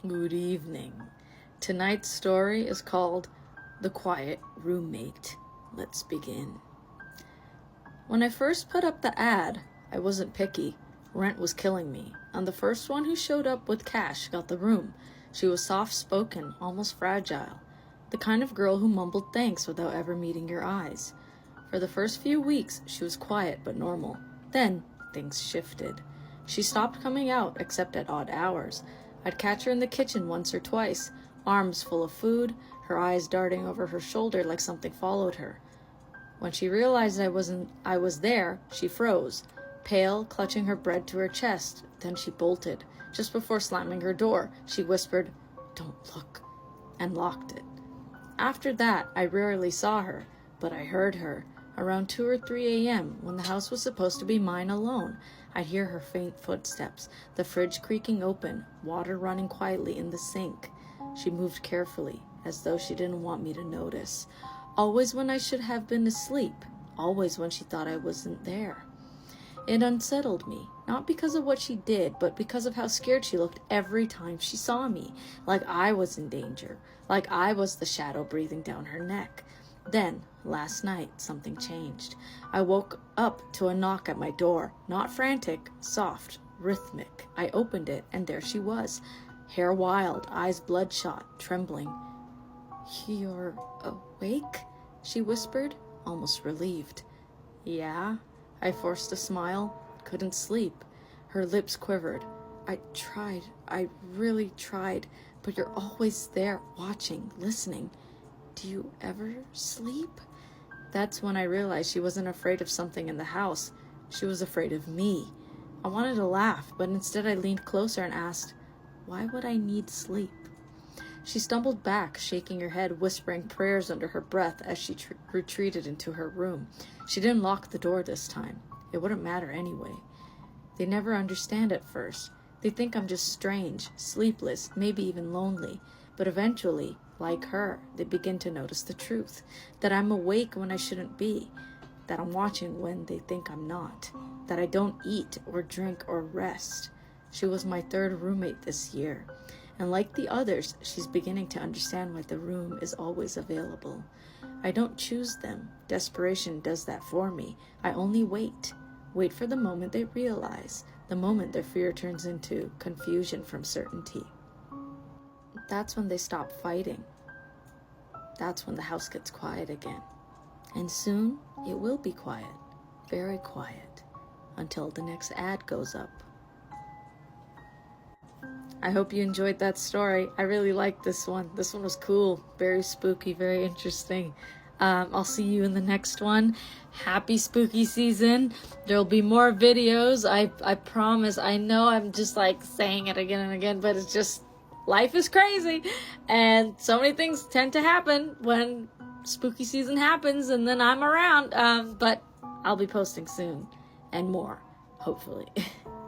Good evening. Tonight's story is called The Quiet Roommate. Let's begin. When I first put up the ad, I wasn't picky. Rent was killing me, and the first one who showed up with cash got the room. She was soft-spoken, almost fragile, the kind of girl who mumbled thanks without ever meeting your eyes. For the first few weeks, she was quiet but normal. Then, things shifted. She stopped coming out except at odd hours. I'd catch her in the kitchen once or twice, arms full of food, her eyes darting over her shoulder like something followed her. When she realized I was there, she froze, pale, clutching her bread to her chest. Then she bolted. Just before slamming her door, she whispered, "Don't look," and locked it. After that, I rarely saw her, but I heard her. Around 2 or 3 a.m., when the house was supposed to be mine alone, I'd hear her faint footsteps, the fridge creaking open, water running quietly in the sink. She moved carefully, as though she didn't want me to notice. Always when I should have been asleep, always when she thought I wasn't there. It unsettled me, not because of what she did, but because of how scared she looked every time she saw me, like I was in danger, like I was the shadow breathing down her neck. Then, last night, something changed. I woke up to a knock at my door, not frantic, soft, rhythmic. I opened it, and there she was, hair wild, eyes bloodshot, trembling. "You're awake?" she whispered, almost relieved. "Yeah?" I forced a smile. Couldn't sleep. Her lips quivered. I really tried, but you're always there, watching, listening. Do you ever sleep?" That's when I realized she wasn't afraid of something in the house. She was afraid of me. I wanted to laugh, but instead I leaned closer and asked, "Why would I need sleep?" She stumbled back, shaking her head, whispering prayers under her breath as she retreated into her room. She didn't lock the door this time. It wouldn't matter anyway. They never understand at first. They think I'm just strange, sleepless, maybe even lonely. But eventually, like her, they begin to notice the truth. That I'm awake when I shouldn't be. That I'm watching when they think I'm not. That I don't eat or drink or rest. She was my third roommate this year. And like the others, she's beginning to understand why the room is always available. I don't choose them. Desperation does that for me. I only wait. Wait for the moment they realize. The moment their fear turns into confusion from certainty. That's when they stop fighting. That's when the house gets quiet again. And soon, it will be quiet. Very quiet. Until the next ad goes up. I hope you enjoyed that story. I really liked this one. This one was cool. Very spooky, very interesting. I'll see you in the next one. Happy spooky season. There'll be more videos. I promise. I know I'm just like saying it again and again, but it's just, life is crazy. And so many things tend to happen when spooky season happens, and then I'm around. But I'll be posting soon and more, hopefully.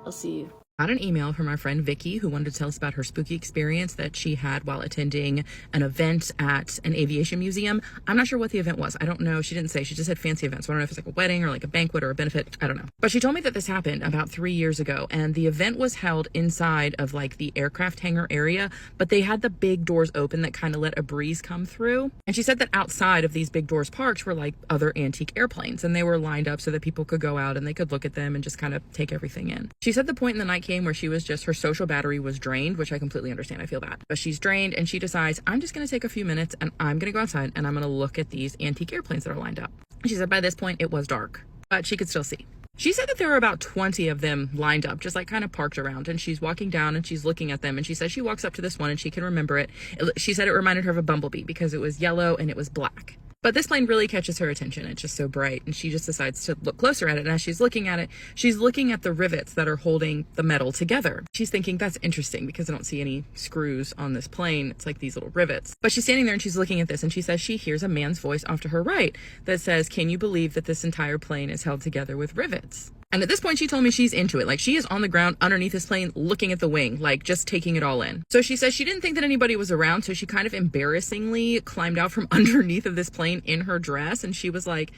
I'll see you. Got an email from our friend Vicky, who wanted to tell us about her spooky experience that she had while attending an event at an aviation museum. I'm not sure what the event was. I don't know. She didn't say. She just said fancy events. So I don't know if it's like a wedding or like a banquet or a benefit. I don't know. But she told me that this happened about 3 years ago, and the event was held inside of like the aircraft hangar area, but they had the big doors open that kind of let a breeze come through. And she said that outside of these big doors parked were like other antique airplanes, and they were lined up so that people could go out and they could look at them and just kind of take everything in. She said the point in the night came where she was just, her social battery was drained, which I completely understand. I feel bad. But she's drained, and she decides, I'm just going to take a few minutes and I'm going to go outside and I'm going to look at these antique airplanes that are lined up. She said by this point it was dark, but she could still see. She said that there were about 20 of them lined up, just like kind of parked around, and she's walking down and she's looking at them, and she says she walks up to this one and she can remember it. She said it reminded her of a bumblebee because it was yellow and it was black. But this plane really catches her attention. It's just so bright, and she just decides to look closer at it. And as she's looking at it, she's looking at the rivets that are holding the metal together. She's thinking, that's interesting because I don't see any screws on this plane. It's like these little rivets. But she's standing there and she's looking at this, and she says she hears a man's voice off to her right that says, "Can you believe that this entire plane is held together with rivets?" And at this point, she told me she's into it. Like, she is on the ground underneath this plane looking at the wing, like just taking it all in. So she says she didn't think that anybody was around, so she kind of embarrassingly climbed out from underneath of this plane in her dress, and she was like,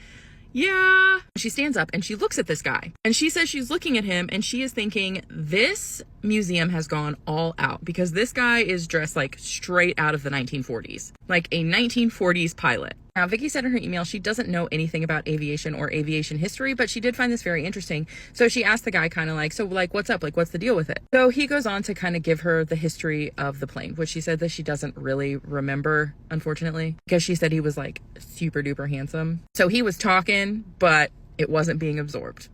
yeah. She stands up and she looks at this guy, and she says she's looking at him and she is thinking, this museum has gone all out because this guy is dressed like straight out of the 1940s, like a 1940s pilot. Now, Vicky said in her email she doesn't know anything about aviation or aviation history, but she did find this very interesting. So she asked the guy kind of like, so like, what's up? Like, what's the deal with it? So he goes on to kind of give her the history of the plane, which she said that she doesn't really remember, unfortunately, because she said he was like super duper handsome. So he was talking, but it wasn't being absorbed,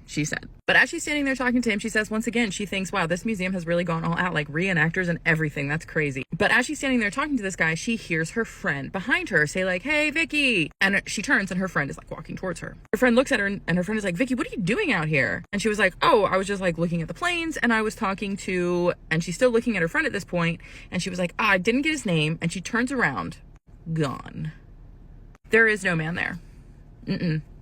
she said. But as she's standing there talking to him, she says once again, she thinks, wow, this museum has really gone all out, like reenactors and everything. That's crazy. But as she's standing there talking to this guy, she hears her friend behind her say like, hey, Vicky. And she turns and her friend is like walking towards her. Her friend looks at her and her friend is like, Vicky, what are you doing out here? And she was like, oh, I was just like looking at the planes and I was talking to, and she's still looking at her friend at this point. And she was like, I didn't get his name. And she turns around, gone. There is no man there.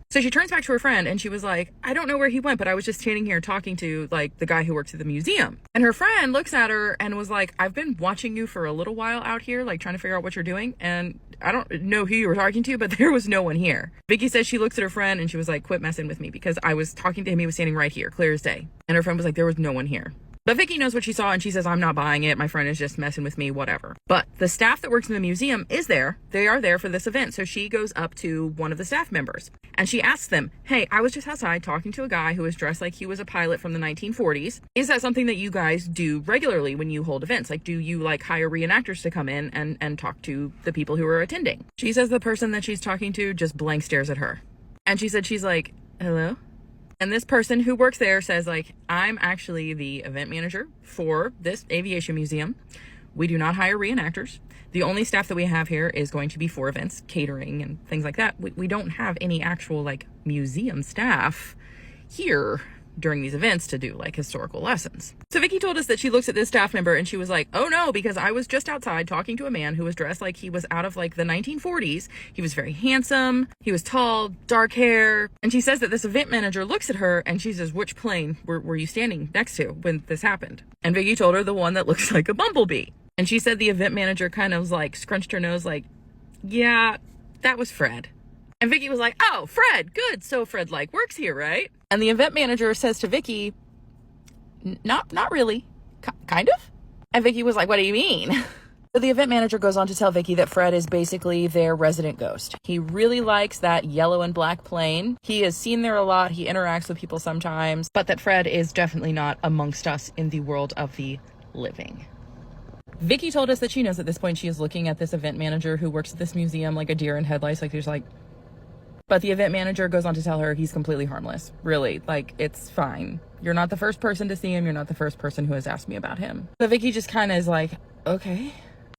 So she turns back to her friend and she was like, I don't know where he went, but I was just standing here talking to like the guy who works at the museum. And her friend looks at her and was like, I've been watching you for a little while out here, like trying to figure out what you're doing. And I don't know who you were talking to, but there was no one here. Vicky says she looks at her friend and she was like, quit messing with me because I was talking to him. He was standing right here, clear as day. And her friend was like, there was no one here. But Vicky knows what she saw and she says, I'm not buying it. My friend is just messing with me, whatever. But the staff that works in the museum is there. They are there for this event. So she goes up to one of the staff members and she asks them, hey, I was just outside talking to a guy who was dressed like he was a pilot from the 1940s. Is that something that you guys do regularly when you hold events? Like, do you like hire reenactors to come in and talk to the people who are attending? She says the person that she's talking to just blank stares at her. And she said, she's like, hello? And this person who works there says like, I'm actually the event manager for this aviation museum. We do not hire reenactors. The only staff that we have here is going to be for events, catering and things like that. We don't have any actual like museum staff here during these events to do like historical lessons. So Vicky told us that she looks at this staff member and she was like, oh no, because I was just outside talking to a man who was dressed like he was out of like the 1940s. He was very handsome. He was tall, dark hair. And she says that this event manager looks at her and she says, which plane were you standing next to when this happened? And Vicky told her the one that looks like a bumblebee. And she said the event manager kind of was like scrunched her nose like, yeah, that was Fred. And Vicky was like, oh, Fred, good. So Fred like works here, right? And the event manager says to Vicky, not really, kind of. And Vicky was like, what do you mean? So the event manager goes on to tell Vicky that Fred is basically their resident ghost. He really likes that yellow and black plane. He is seen there a lot. He interacts with people sometimes, but that Fred is definitely not amongst us in the world of the living. Vicky told us that she knows at this point she is looking at this event manager who works at this museum like a deer in headlights. Like there's like, but the event manager goes on to tell her he's completely harmless. Really, like, it's fine. You're not the first person to see him. You're not the first person who has asked me about him. So Vicky just kind of is like, okay.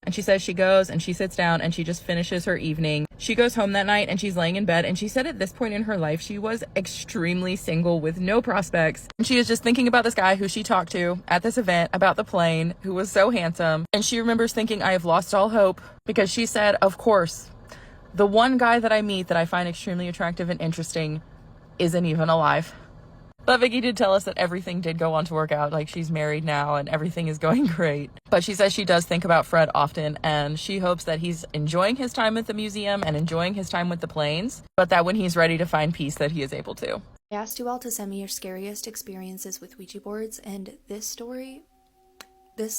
And she says she goes and she sits down and she just finishes her evening. She goes home that night and she's laying in bed. And she said at this point in her life, she was extremely single with no prospects. And she is just thinking about this guy who she talked to at this event about the plane, who was so handsome. And she remembers thinking, I have lost all hope, because she said, of course, the one guy that I meet that I find extremely attractive and interesting isn't even alive. But Vicky did tell us that everything did go on to work out. Like, she's married now and everything is going great. But she says she does think about Fred often and she hopes that he's enjoying his time at the museum and enjoying his time with the planes, but that when he's ready to find peace that he is able to. I asked you all to send me your scariest experiences with Ouija boards, and this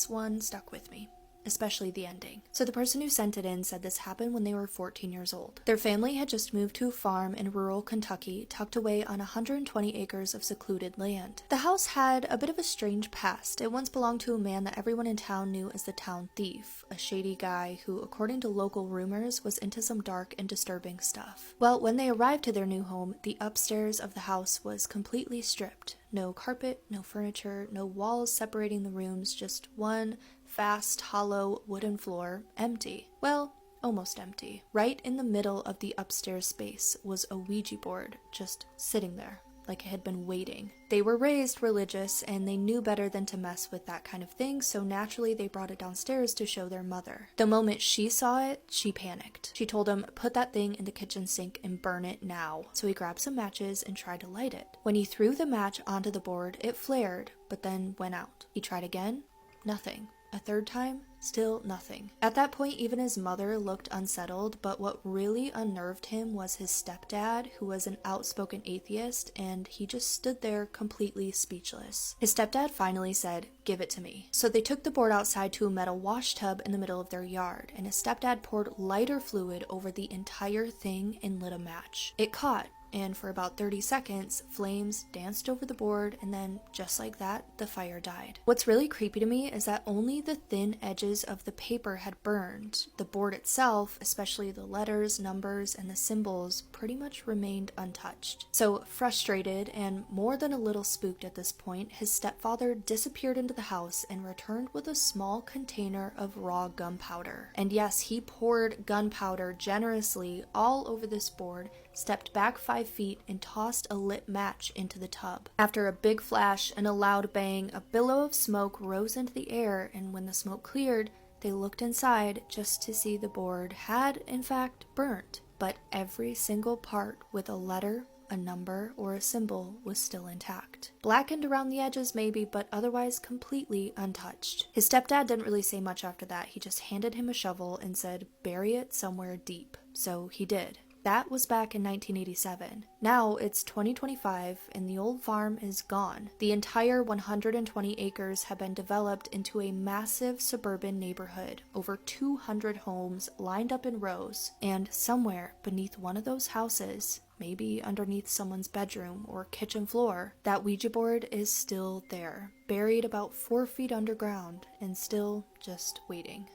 one stuck with me. Especially the ending. So the person who sent it in said this happened when they were 14 years old. Their family had just moved to a farm in rural Kentucky, tucked away on 120 acres of secluded land. The house had a bit of a strange past. It once belonged to a man that everyone in town knew as the town thief, a shady guy who, according to local rumors, was into some dark and disturbing stuff. Well, when they arrived to their new home, the upstairs of the house was completely stripped. No carpet, no furniture, no walls separating the rooms, just one vast, hollow wooden floor, empty. Well, almost empty. Right in the middle of the upstairs space was a Ouija board, just sitting there, like it had been waiting. They were raised religious, and they knew better than to mess with that kind of thing, so naturally they brought it downstairs to show their mother. The moment she saw it, she panicked. She told him, put that thing in the kitchen sink and burn it now. So he grabbed some matches and tried to light it. When he threw the match onto the board, it flared, but then went out. He tried again, nothing. A third time, still nothing. At that point, even his mother looked unsettled, but what really unnerved him was his stepdad, who was an outspoken atheist, and he just stood there completely speechless. His stepdad finally said, "Give it to me." So they took the board outside to a metal wash tub in the middle of their yard, and his stepdad poured lighter fluid over the entire thing and lit a match. It caught, and for about 30 seconds, flames danced over the board, and then, just like that, the fire died. What's really creepy to me is that only the thin edges of the paper had burned. The board itself, especially the letters, numbers, and the symbols, pretty much remained untouched. So, frustrated and more than a little spooked at this point, his stepfather disappeared into the house and returned with a small container of raw gunpowder. And yes, he poured gunpowder generously all over this board, stepped back 5 feet, and tossed a lit match into the tub. After a big flash and a loud bang, a billow of smoke rose into the air, and when the smoke cleared, they looked inside just to see the board had, in fact, burnt. But every single part with a letter, a number, or a symbol was still intact. Blackened around the edges maybe, but otherwise completely untouched. His stepdad didn't really say much after that. He just handed him a shovel and said, "Bury it somewhere deep." So he did. That was back in 1987. Now it's 2025 and the old farm is gone. The entire 120 acres have been developed into a massive suburban neighborhood, over 200 homes lined up in rows, and somewhere beneath one of those houses, maybe underneath someone's bedroom or kitchen floor, that Ouija board is still there, buried about 4 feet underground and still just waiting.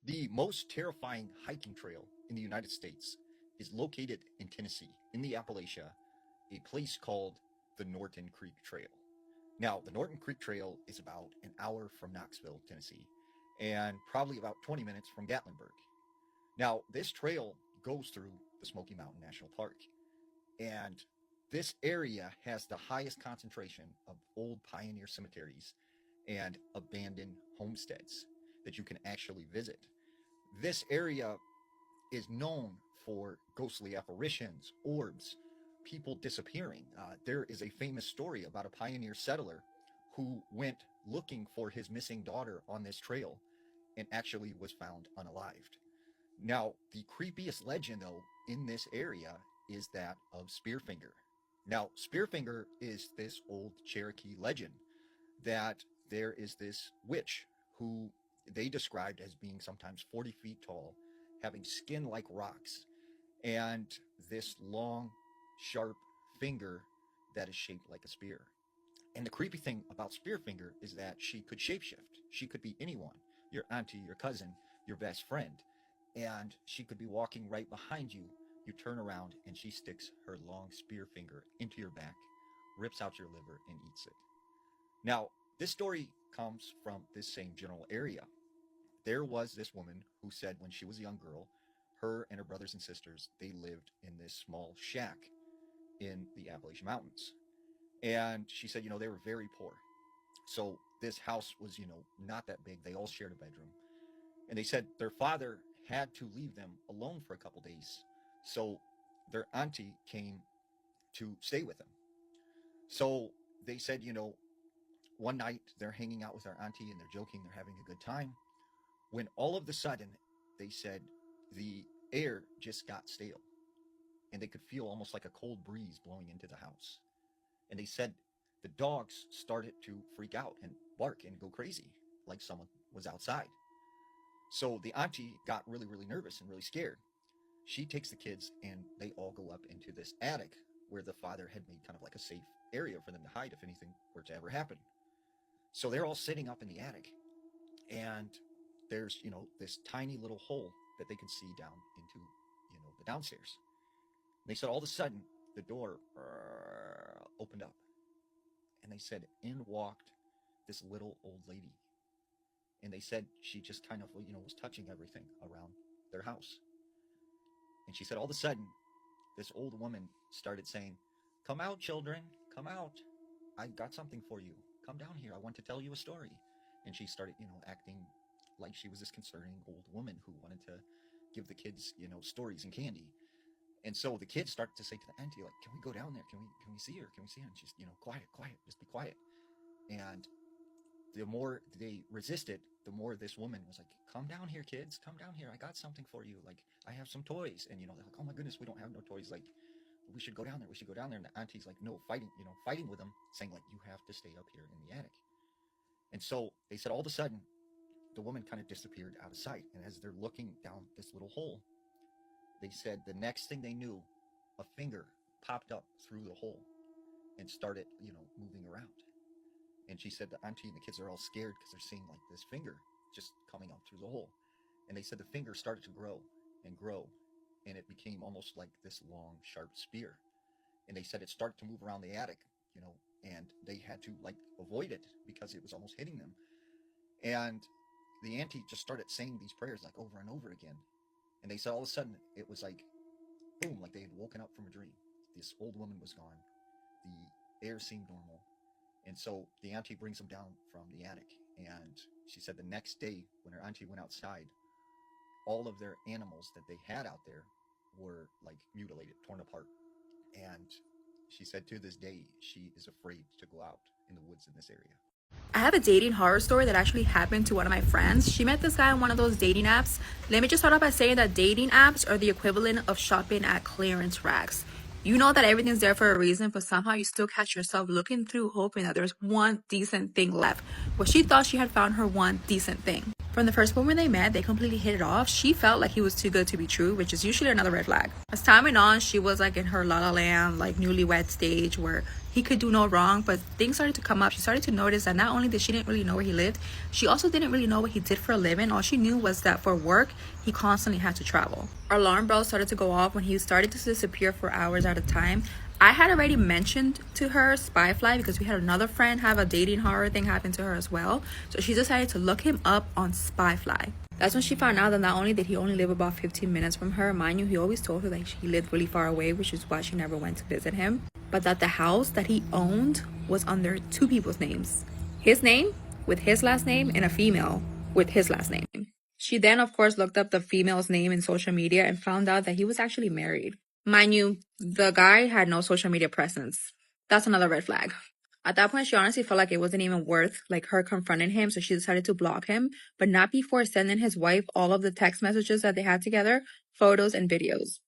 The most terrifying hiking trail in the United States is located in Tennessee, in the Appalachia, a place called the Norton Creek Trail. Now, the Norton Creek Trail is about an hour from Knoxville, Tennessee, and probably about 20 minutes from Gatlinburg. Now, this trail goes through the Smoky Mountain National Park, and this area has the highest concentration of old pioneer cemeteries and abandoned homesteads that you can actually visit. This area is known for ghostly apparitions, orbs, people disappearing. There is a famous story about a pioneer settler who went looking for his missing daughter on this trail and actually was found unalived. Now, the creepiest legend, though, in this area is that of Spearfinger. Now, Spearfinger is this old Cherokee legend that there is this witch who they described as being sometimes 40 feet tall, having skin like rocks, and this long, sharp finger that is shaped like a spear. And the creepy thing about Spearfinger is that she could shapeshift. She could be anyone, your auntie, your cousin, your best friend. And she could be walking right behind you. You turn around and she sticks her long spear finger into your back, rips out your liver, and eats it. Now, this story comes from this same general area. There was this woman who said when she was a young girl, her and her brothers and sisters, they lived in this small shack in the Appalachian Mountains. And she said, they were very poor. So this house was, not that big. They all shared a bedroom. And they said their father had to leave them alone for a couple days. So their auntie came to stay with them. So they said, one night they're hanging out with their auntie and they're joking, they're having a good time. When all of a sudden, they said the air just got stale and they could feel almost like a cold breeze blowing into the house. And they said the dogs started to freak out and bark and go crazy like someone was outside. So the auntie got really, really nervous and really scared. She takes the kids and they all go up into this attic where the father had made kind of like a safe area for them to hide if anything were to ever happen. So they're all sitting up in the attic and there's, this tiny little hole that they can see down into, the downstairs. And they said all of a sudden the door opened up and they said in walked this little old lady. And they said she just kind of, was touching everything around their house. And she said all of a sudden, this old woman started saying, "Come out, children, come out. I've got something for you. Come down here. I want to tell you a story." And she started, acting like she was this concerning old woman who wanted to give the kids, stories and candy. And so the kids started to say to the auntie, like, "Can we go down there? Can we see her? Can we see her?" And she's, quiet, just be quiet. And the more they resisted, the more this woman was like, come down here, kids, come down here. I got something for you. Like, I have some toys. And, they're like, oh my goodness, we don't have no toys. Like, we should go down there. We should go down there. And the auntie's like, no, fighting with them, saying like, you have to stay up here in the attic. And so they said all of a sudden, the woman kind of disappeared out of sight. And as they're looking down this little hole, they said the next thing they knew, a finger popped up through the hole and started, moving around. And she said the auntie and the kids are all scared because they're seeing like this finger just coming out through the hole. And they said the finger started to grow and grow, and it became almost like this long, sharp spear. And they said it started to move around the attic, and they had to like avoid it because it was almost hitting them. And the auntie just started saying these prayers like over and over again. And they said all of a sudden it was like, boom, like they had woken up from a dream. This old woman was gone. The air seemed normal. And so the auntie brings them down from the attic. And she said the next day when her auntie went outside, all of their animals that they had out there were like mutilated, torn apart. And she said to this day, she is afraid to go out in the woods in this area. I have a dating horror story that actually happened to one of my friends. She met this guy on one of those dating apps. Let me just start off by saying that dating apps are the equivalent of shopping at clearance racks. You know that everything's there for a reason, but somehow you still catch yourself looking through hoping that there's one decent thing left. Well, she thought she had found her one decent thing. From the first moment they met, they completely hit it off. She felt like he was too good to be true, which is usually another red flag. As time went on, she was like in her la la land, like newlywed stage where he could do no wrong, but things started to come up. She started to notice that not only did she didn't really know where he lived, she also didn't really know what he did for a living. All she knew was that for work, he constantly had to travel. Our alarm bells started to go off when he started to disappear for hours at a time. I had already mentioned to her Spyfly because we had another friend have a dating horror thing happen to her as well. So she decided to look him up on Spyfly. That's when she found out that not only did he only live about 15 minutes from her, mind you, he always told her that he lived really far away, which is why she never went to visit him, but that the house that he owned was under two people's names. His name with his last name and a female with his last name. She then, of course, looked up the female's name in social media and found out that he was actually married. Mind you, the guy had no social media presence. That's another red flag. At that point, she honestly felt like it wasn't even worth like her confronting him, so she decided to block him, but not before sending his wife all of the text messages that they had together, photos, and videos.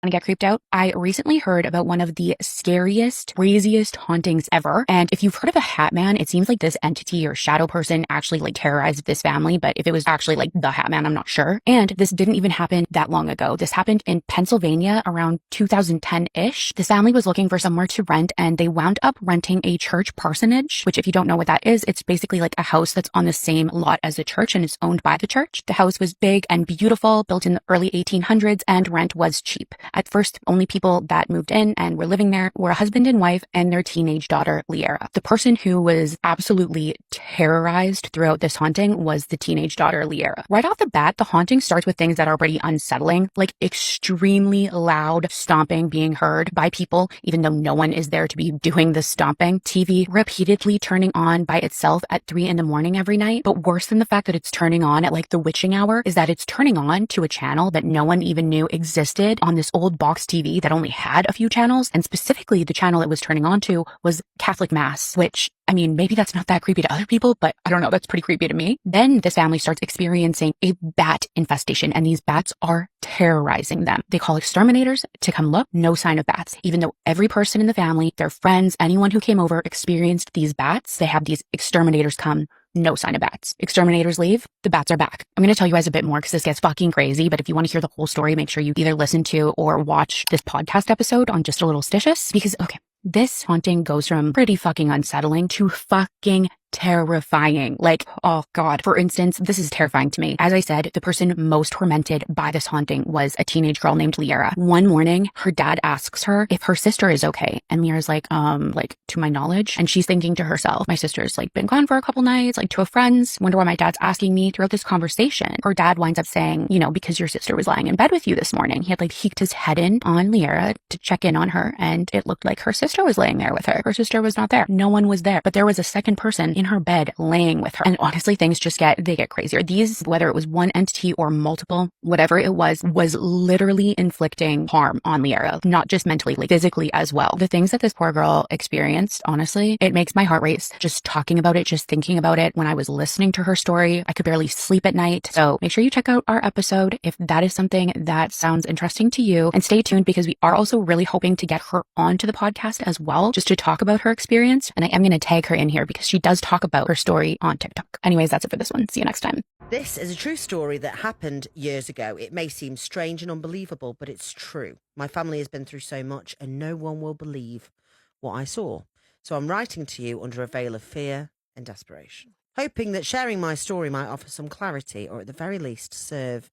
Want to get creeped out? I recently heard about one of the scariest, craziest hauntings ever. And if you've heard of a Hat Man, it seems like this entity or shadow person actually like terrorized this family. But if it was actually like the Hat Man, I'm not sure. And this didn't even happen that long ago. This happened in Pennsylvania around 2010-ish. This family was looking for somewhere to rent and they wound up renting a church parsonage, which if you don't know what that is, it's basically like a house that's on the same lot as the church and it's owned by the church. The house was big and beautiful, built in the early 1800s, and rent was cheap. At first, only people that moved in and were living there were a husband and wife and their teenage daughter, Liera. The person who was absolutely terrorized throughout this haunting was the teenage daughter, Liera. Right off the bat, the haunting starts with things that are already unsettling, like extremely loud stomping being heard by people, even though no one is there to be doing the stomping. TV repeatedly turning on by itself at 3 a.m. every night. But worse than the fact that it's turning on at like the witching hour is that it's turning on to a channel that no one even knew existed on this old box TV that only had a few channels, and specifically the channel it was turning on to was Catholic Mass, which, I mean, maybe that's not that creepy to other people, but I don't know, that's pretty creepy to me. Then this family starts experiencing a bat infestation, and these bats are terrorizing them. They call exterminators to come look, no sign of bats. Even though every person in the family, their friends, anyone who came over experienced these bats, they have these exterminators come, no sign of bats. Exterminators leave, the bats are back. I'm going to tell you guys a bit more because this gets fucking crazy, but if you want to hear the whole story, make sure you either listen to or watch this podcast episode on Just a Little Stitious, because, okay, this haunting goes from pretty fucking unsettling to fucking terrifying. Like, oh God. For instance, this is terrifying to me. As I said, the person most tormented by this haunting was a teenage girl named Liera. One morning, her dad asks her if her sister is okay. And Liera's like, to my knowledge. And she's thinking to herself, my sister's like been gone for a couple nights, like to a friend's. Wonder why my dad's asking me throughout this conversation. Her dad winds up saying, because your sister was lying in bed with you this morning. He had like peeked his head in on Liera to check in on her. And it looked like her sister was laying there with her. Her sister was not there. No one was there. But there was a second person in her bed laying with her. And honestly, things just they get crazier. These, whether it was one entity or multiple, whatever it was literally inflicting harm on Liara, not just mentally, like physically as well. The things that this poor girl experienced, honestly, it makes my heart race just talking about it, just thinking about it. When I was listening to her story, I could barely sleep at night. So make sure you check out our episode if that is something that sounds interesting to you, and stay tuned because we are also really hoping to get her onto the podcast as well, just to talk about her experience. And I am going to tag her in here because she does talk about her story on TikTok. Anyways, that's it for this one. See you next time. This is a true story that happened years ago. It may seem strange and unbelievable, but it's true. My family has been through so much and no one will believe what I saw. So I'm writing to you under a veil of fear and desperation, hoping that sharing my story might offer some clarity, or at the very least serve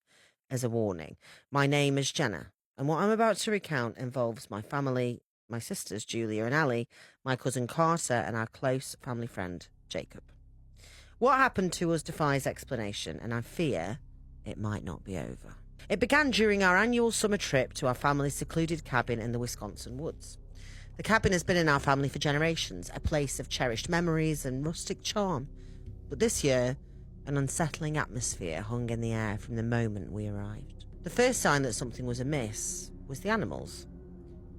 as a warning. My name is Jenna, and what I'm about to recount involves my family, my sisters Julia and Ali, my cousin Carter, and our close family friend Jacob. What happened to us defies explanation, and I fear it might not be over. It began during our annual summer trip to our family's secluded cabin in the Wisconsin woods. The cabin has been in our family for generations, a place of cherished memories and rustic charm. But this year, an unsettling atmosphere hung in the air from the moment we arrived. The first sign that something was amiss was the animals.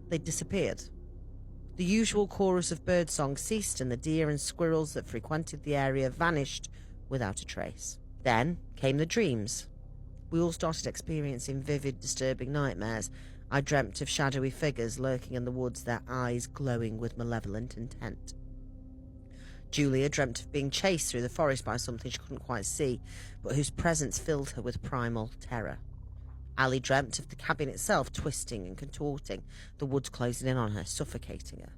They'd disappeared. The usual chorus of birdsong ceased, and the deer and squirrels that frequented the area vanished without a trace. Then came the dreams. We all started experiencing vivid, disturbing nightmares. I dreamt of shadowy figures lurking in the woods, their eyes glowing with malevolent intent. Julia dreamt of being chased through the forest by something she couldn't quite see, but whose presence filled her with primal terror. Ali dreamt of the cabin itself twisting and contorting, the woods closing in on her, suffocating her.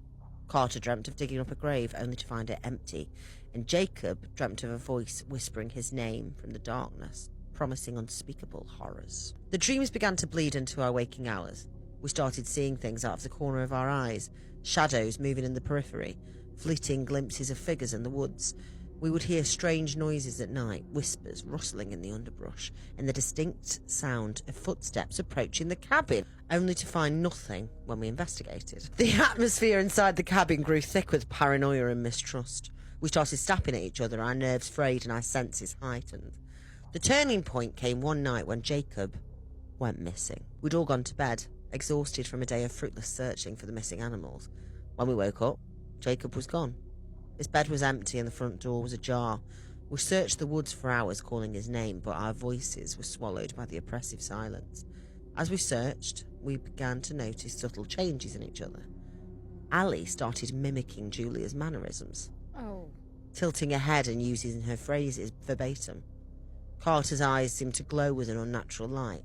Carter dreamt of digging up a grave only to find it empty, and Jacob dreamt of a voice whispering his name from the darkness, promising unspeakable horrors. The dreams began to bleed into our waking hours. We started seeing things out of the corner of our eyes, shadows moving in the periphery, fleeting glimpses of figures in the woods. We would hear strange noises at night, whispers rustling in the underbrush, and the distinct sound of footsteps approaching the cabin, only to find nothing when we investigated. The atmosphere inside the cabin grew thick with paranoia and mistrust. We started snapping at each other, our nerves frayed and our senses heightened. The turning point came one night when Jacob went missing. We'd all gone to bed, exhausted from a day of fruitless searching for the missing animals. When we woke up, Jacob was gone. His bed was empty and the front door was ajar. We searched the woods for hours calling his name, but our voices were swallowed by the oppressive silence. As we searched, we began to notice subtle changes in each other. Ali started mimicking Julia's mannerisms, tilting her head and using her phrases verbatim. Carter's eyes seemed to glow with an unnatural light,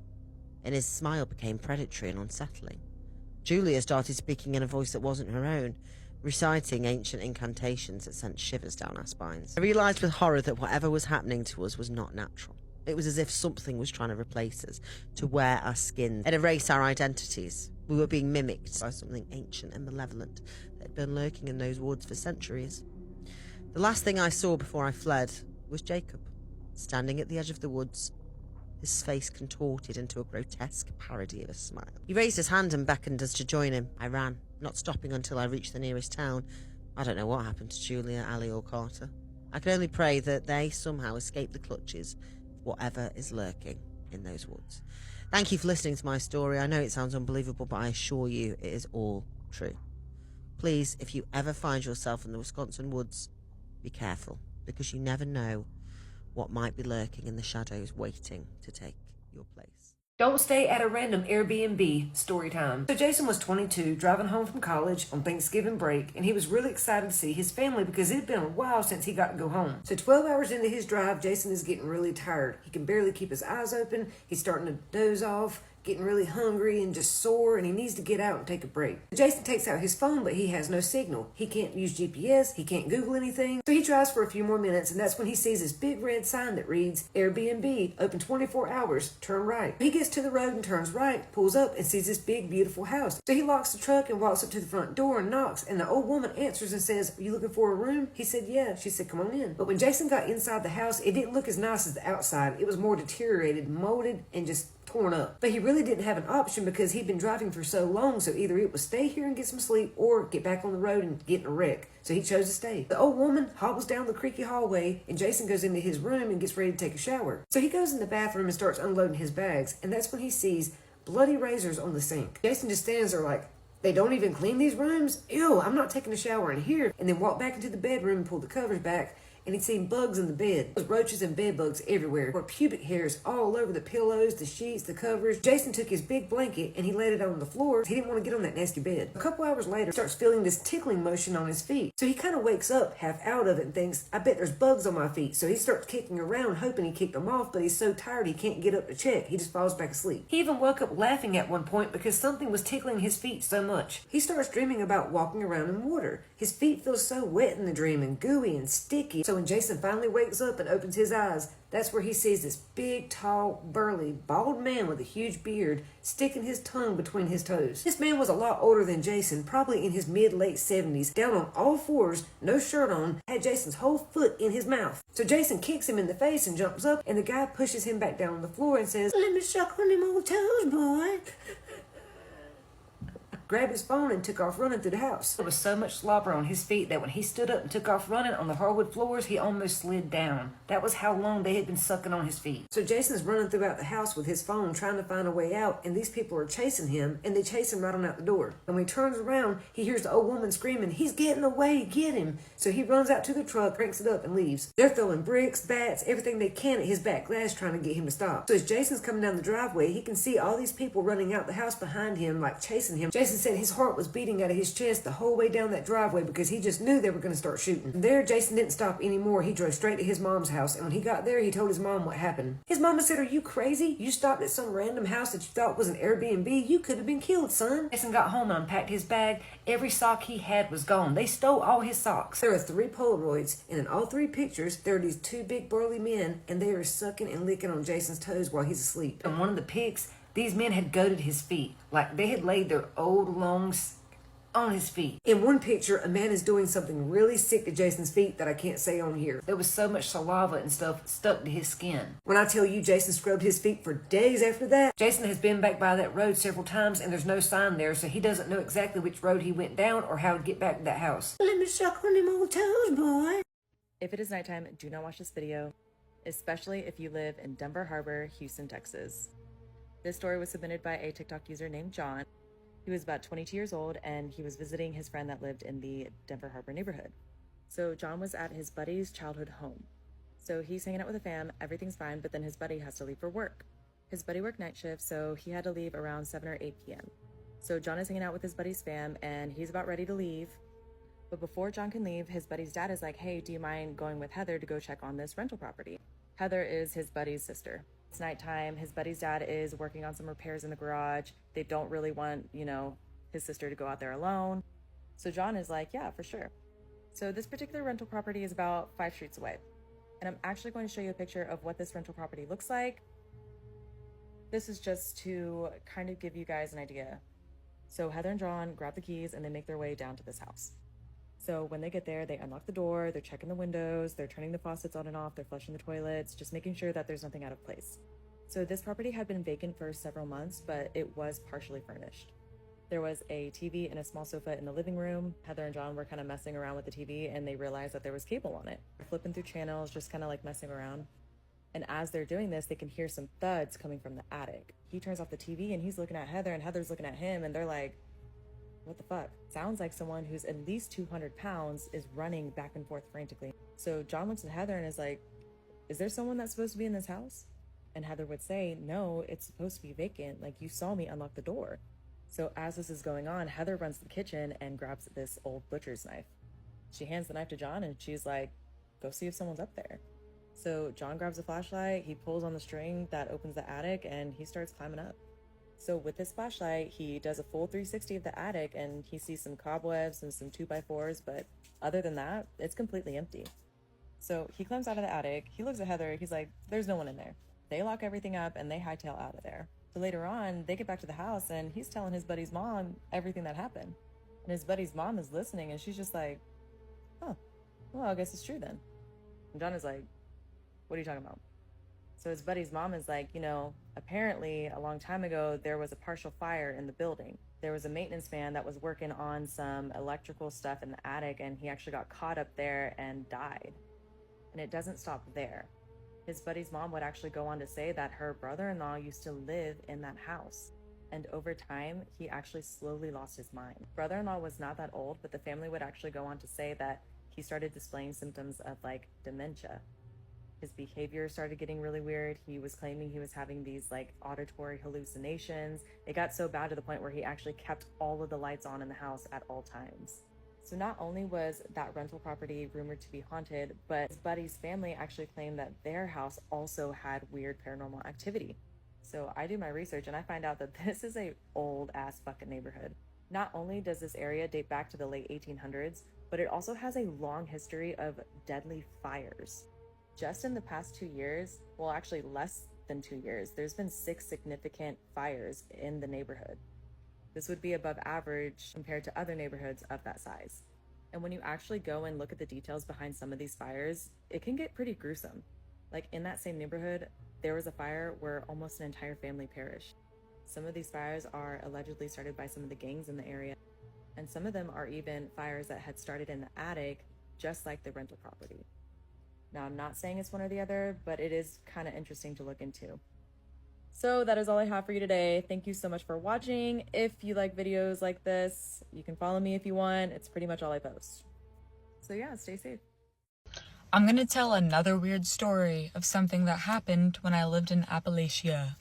and his smile became predatory and unsettling. Julia started speaking in a voice that wasn't her own, reciting ancient incantations that sent shivers down our spines. I realised with horror that whatever was happening to us was not natural. It was as if something was trying to replace us, to wear our skins and erase our identities. We were being mimicked by something ancient and malevolent that had been lurking in those woods for centuries. The last thing I saw before I fled was Jacob, standing at the edge of the woods, his face contorted into a grotesque parody of a smile. He raised his hand and beckoned us to join him. I ran, not stopping until I reached the nearest town. I don't know what happened to Julia, Ali or Carter. I can only pray that they somehow escape the clutches of whatever is lurking in those woods. Thank you for listening to my story. I know it sounds unbelievable, but I assure you it is all true. Please, if you ever find yourself in the Wisconsin woods, be careful, because you never know what might be lurking in the shadows waiting to take your place. Don't stay at a random Airbnb. Story time. So Jason was 22, driving home from college on Thanksgiving break, and he was really excited to see his family because it had been a while since he got to go home. So 12 hours into his drive, Jason is getting really tired. He can barely keep his eyes open. He's starting to doze off, getting really hungry and just sore, and he needs to get out and take a break. Jason takes out his phone, but he has no signal. He can't use GPS, he can't Google anything. So he drives for a few more minutes, and that's when he sees this big red sign that reads, Airbnb, open 24 hours, turn right. He gets to the road and turns right, pulls up, and sees this big, beautiful house. So he locks the truck and walks up to the front door and knocks, and the old woman answers and says, are you looking for a room? He said, yeah. She said, come on in. But when Jason got inside the house, it didn't look as nice as the outside. It was more deteriorated, molded, and just torn up. But he really didn't have an option because he'd been driving for so long, so either it was stay here and get some sleep or get back on the road and get in a wreck. So he chose to stay. The old woman hobbles down the creaky hallway, and Jason goes into his room and gets ready to take a shower. So he goes in the bathroom and starts unloading his bags, and that's when he sees bloody razors on the sink. Jason just stands there like, they don't even clean these rooms? Ew, I'm not taking a shower in here. And then walk back into the bedroom and pull the covers back, and he'd seen bugs in the bed. There was roaches and bed bugs everywhere, or pubic hairs all over the pillows, the sheets, the covers. Jason took his big blanket and he laid it on the floor. He didn't want to get on that nasty bed. A couple hours later, he starts feeling this tickling motion on his feet. So he kind of wakes up half out of it and thinks, I bet there's bugs on my feet. So he starts kicking around, hoping he kicked them off, but he's so tired he can't get up to check. He just falls back asleep. He even woke up laughing at one point because something was tickling his feet so much. He starts dreaming about walking around in water. His feet feel so wet in the dream and gooey and sticky. So when Jason finally wakes up and opens his eyes, that's where he sees this big, tall, burly, bald man with a huge beard sticking his tongue between his toes. This man was a lot older than Jason, probably in his mid-late 70s, down on all fours, no shirt on, had Jason's whole foot in his mouth. So Jason kicks him in the face and jumps up, and the guy pushes him back down on the floor and says, let me suck on them old toes, boy. Grabbed his phone and took off running through the house. There was so much slobber on his feet that when he stood up and took off running on the hardwood floors, he almost slid down. That was how long they had been sucking on his feet. So Jason's running throughout the house with his phone trying to find a way out, and these people are chasing him, and they chase him right on out the door. And when he turns around, he hears the old woman screaming, he's getting away, get him. So he runs out to the truck, cranks it up, and leaves. They're throwing bricks, bats, everything they can at his back glass trying to get him to stop. So as Jason's coming down the driveway, he can see all these people running out the house behind him, like chasing him. Jason said his heart was beating out of his chest the whole way down that driveway because he just knew they were going to start shooting. And there, Jason didn't stop anymore. He drove straight to his mom's house, and when he got there, he told his mom what happened. His mama said, are you crazy? You stopped at some random house that you thought was an Airbnb? You could have been killed, son. Jason got home and unpacked his bag. Every sock he had was gone. They stole all his socks. There are 3 Polaroids, and in all 3 pictures, there are these 2 big burly men, and they are sucking and licking on Jason's toes while he's asleep. In one of the pics, these men had goated his feet, like they had laid their old long on his feet. In one picture, a man is doing something really sick to Jason's feet that I can't say on here. There was so much saliva and stuff stuck to his skin. When I tell you Jason scrubbed his feet for days after that, Jason has been back by that road several times and there's no sign there, so he doesn't know exactly which road he went down or how to get back to that house. Let me suck on them old toes, boy. If it is nighttime, do not watch this video, especially if you live in Denver Harbor, Houston, Texas. This story was submitted by a TikTok user named John. He was about 22 years old, and he was visiting his friend that lived in the Denver Harbor neighborhood. So John was at his buddy's childhood home. So he's hanging out with the fam, everything's fine, but then his buddy has to leave for work. His buddy worked night shift, so he had to leave around 7 or 8 p.m. So John is hanging out with his buddy's fam, and he's about ready to leave. But before John can leave, his buddy's dad is like, hey, do you mind going with Heather to go check on this rental property? Heather is his buddy's sister. It's nighttime. His buddy's dad is working on some repairs in the garage. They don't really want, his sister to go out there alone. So John is like, yeah, for sure. So this particular rental property is about 5 streets away. And I'm actually going to show you a picture of what this rental property looks like. This is just to kind of give you guys an idea. So Heather and John grab the keys and they make their way down to this house. So when they get there, they unlock the door, they're checking the windows, they're turning the faucets on and off, they're flushing the toilets, just making sure that there's nothing out of place. So this property had been vacant for several months, but it was partially furnished. There was a TV and a small sofa in the living room. Heather and John were kind of messing around with the TV and they realized that there was cable on it. They're flipping through channels, just kind of like messing around. And as they're doing this, they can hear some thuds coming from the attic. He turns off the TV and he's looking at Heather and Heather's looking at him and they're like, what the fuck? Sounds like someone who's at least 200 pounds is running back and forth frantically. So John looks at Heather and is like, is there someone that's supposed to be in this house? And Heather would say, no, it's supposed to be vacant. Like, you saw me unlock the door. So as this is going on, Heather runs to the kitchen and grabs this old butcher's knife. She hands the knife to John and she's like, go see if someone's up there. So John grabs a flashlight, he pulls on the string that opens the attic and he starts climbing up. So with this flashlight, he does a full 360 of the attic and he sees some cobwebs and some 2x4s, but other than that, it's completely empty. So he climbs out of the attic, he looks at Heather, he's like, there's no one in there. They lock everything up and they hightail out of there. So later on, they get back to the house and he's telling his buddy's mom everything that happened. And his buddy's mom is listening and she's just like, oh, well, I guess it's true then. And John is like, what are you talking about? So his buddy's mom is like, you know, apparently a long time ago, there was a partial fire in the building. There was a maintenance man that was working on some electrical stuff in the attic, and he actually got caught up there and died. And it doesn't stop there. His buddy's mom would actually go on to say that her brother-in-law used to live in that house. And over time, he actually slowly lost his mind. Brother-in-law was not that old, but the family would actually go on to say that he started displaying symptoms of like dementia. His behavior started getting really weird. He was claiming he was having these like auditory hallucinations. It got so bad to the point where he actually kept all of the lights on in the house at all times. So not only was that rental property rumored to be haunted, but his buddy's family actually claimed that their house also had weird paranormal activity. So I do my research and I find out that this is a old ass fucking neighborhood. Not only does this area date back to the late 1800s, but it also has a long history of deadly fires. Just in the past 2 years, well, actually less than 2 years, there's been 6 significant fires in the neighborhood. This would be above average compared to other neighborhoods of that size. And when you actually go and look at the details behind some of these fires, it can get pretty gruesome. Like in that same neighborhood, there was a fire where almost an entire family perished. Some of these fires are allegedly started by some of the gangs in the area, and some of them are even fires that had started in the attic, just like the rental property. Now, I'm not saying it's one or the other, but it is kind of interesting to look into. So that is all I have for you today. Thank you so much for watching. If you like videos like this, you can follow me if you want. It's pretty much all I post. So yeah, stay safe. I'm gonna tell another weird story of something that happened when I lived in Appalachia.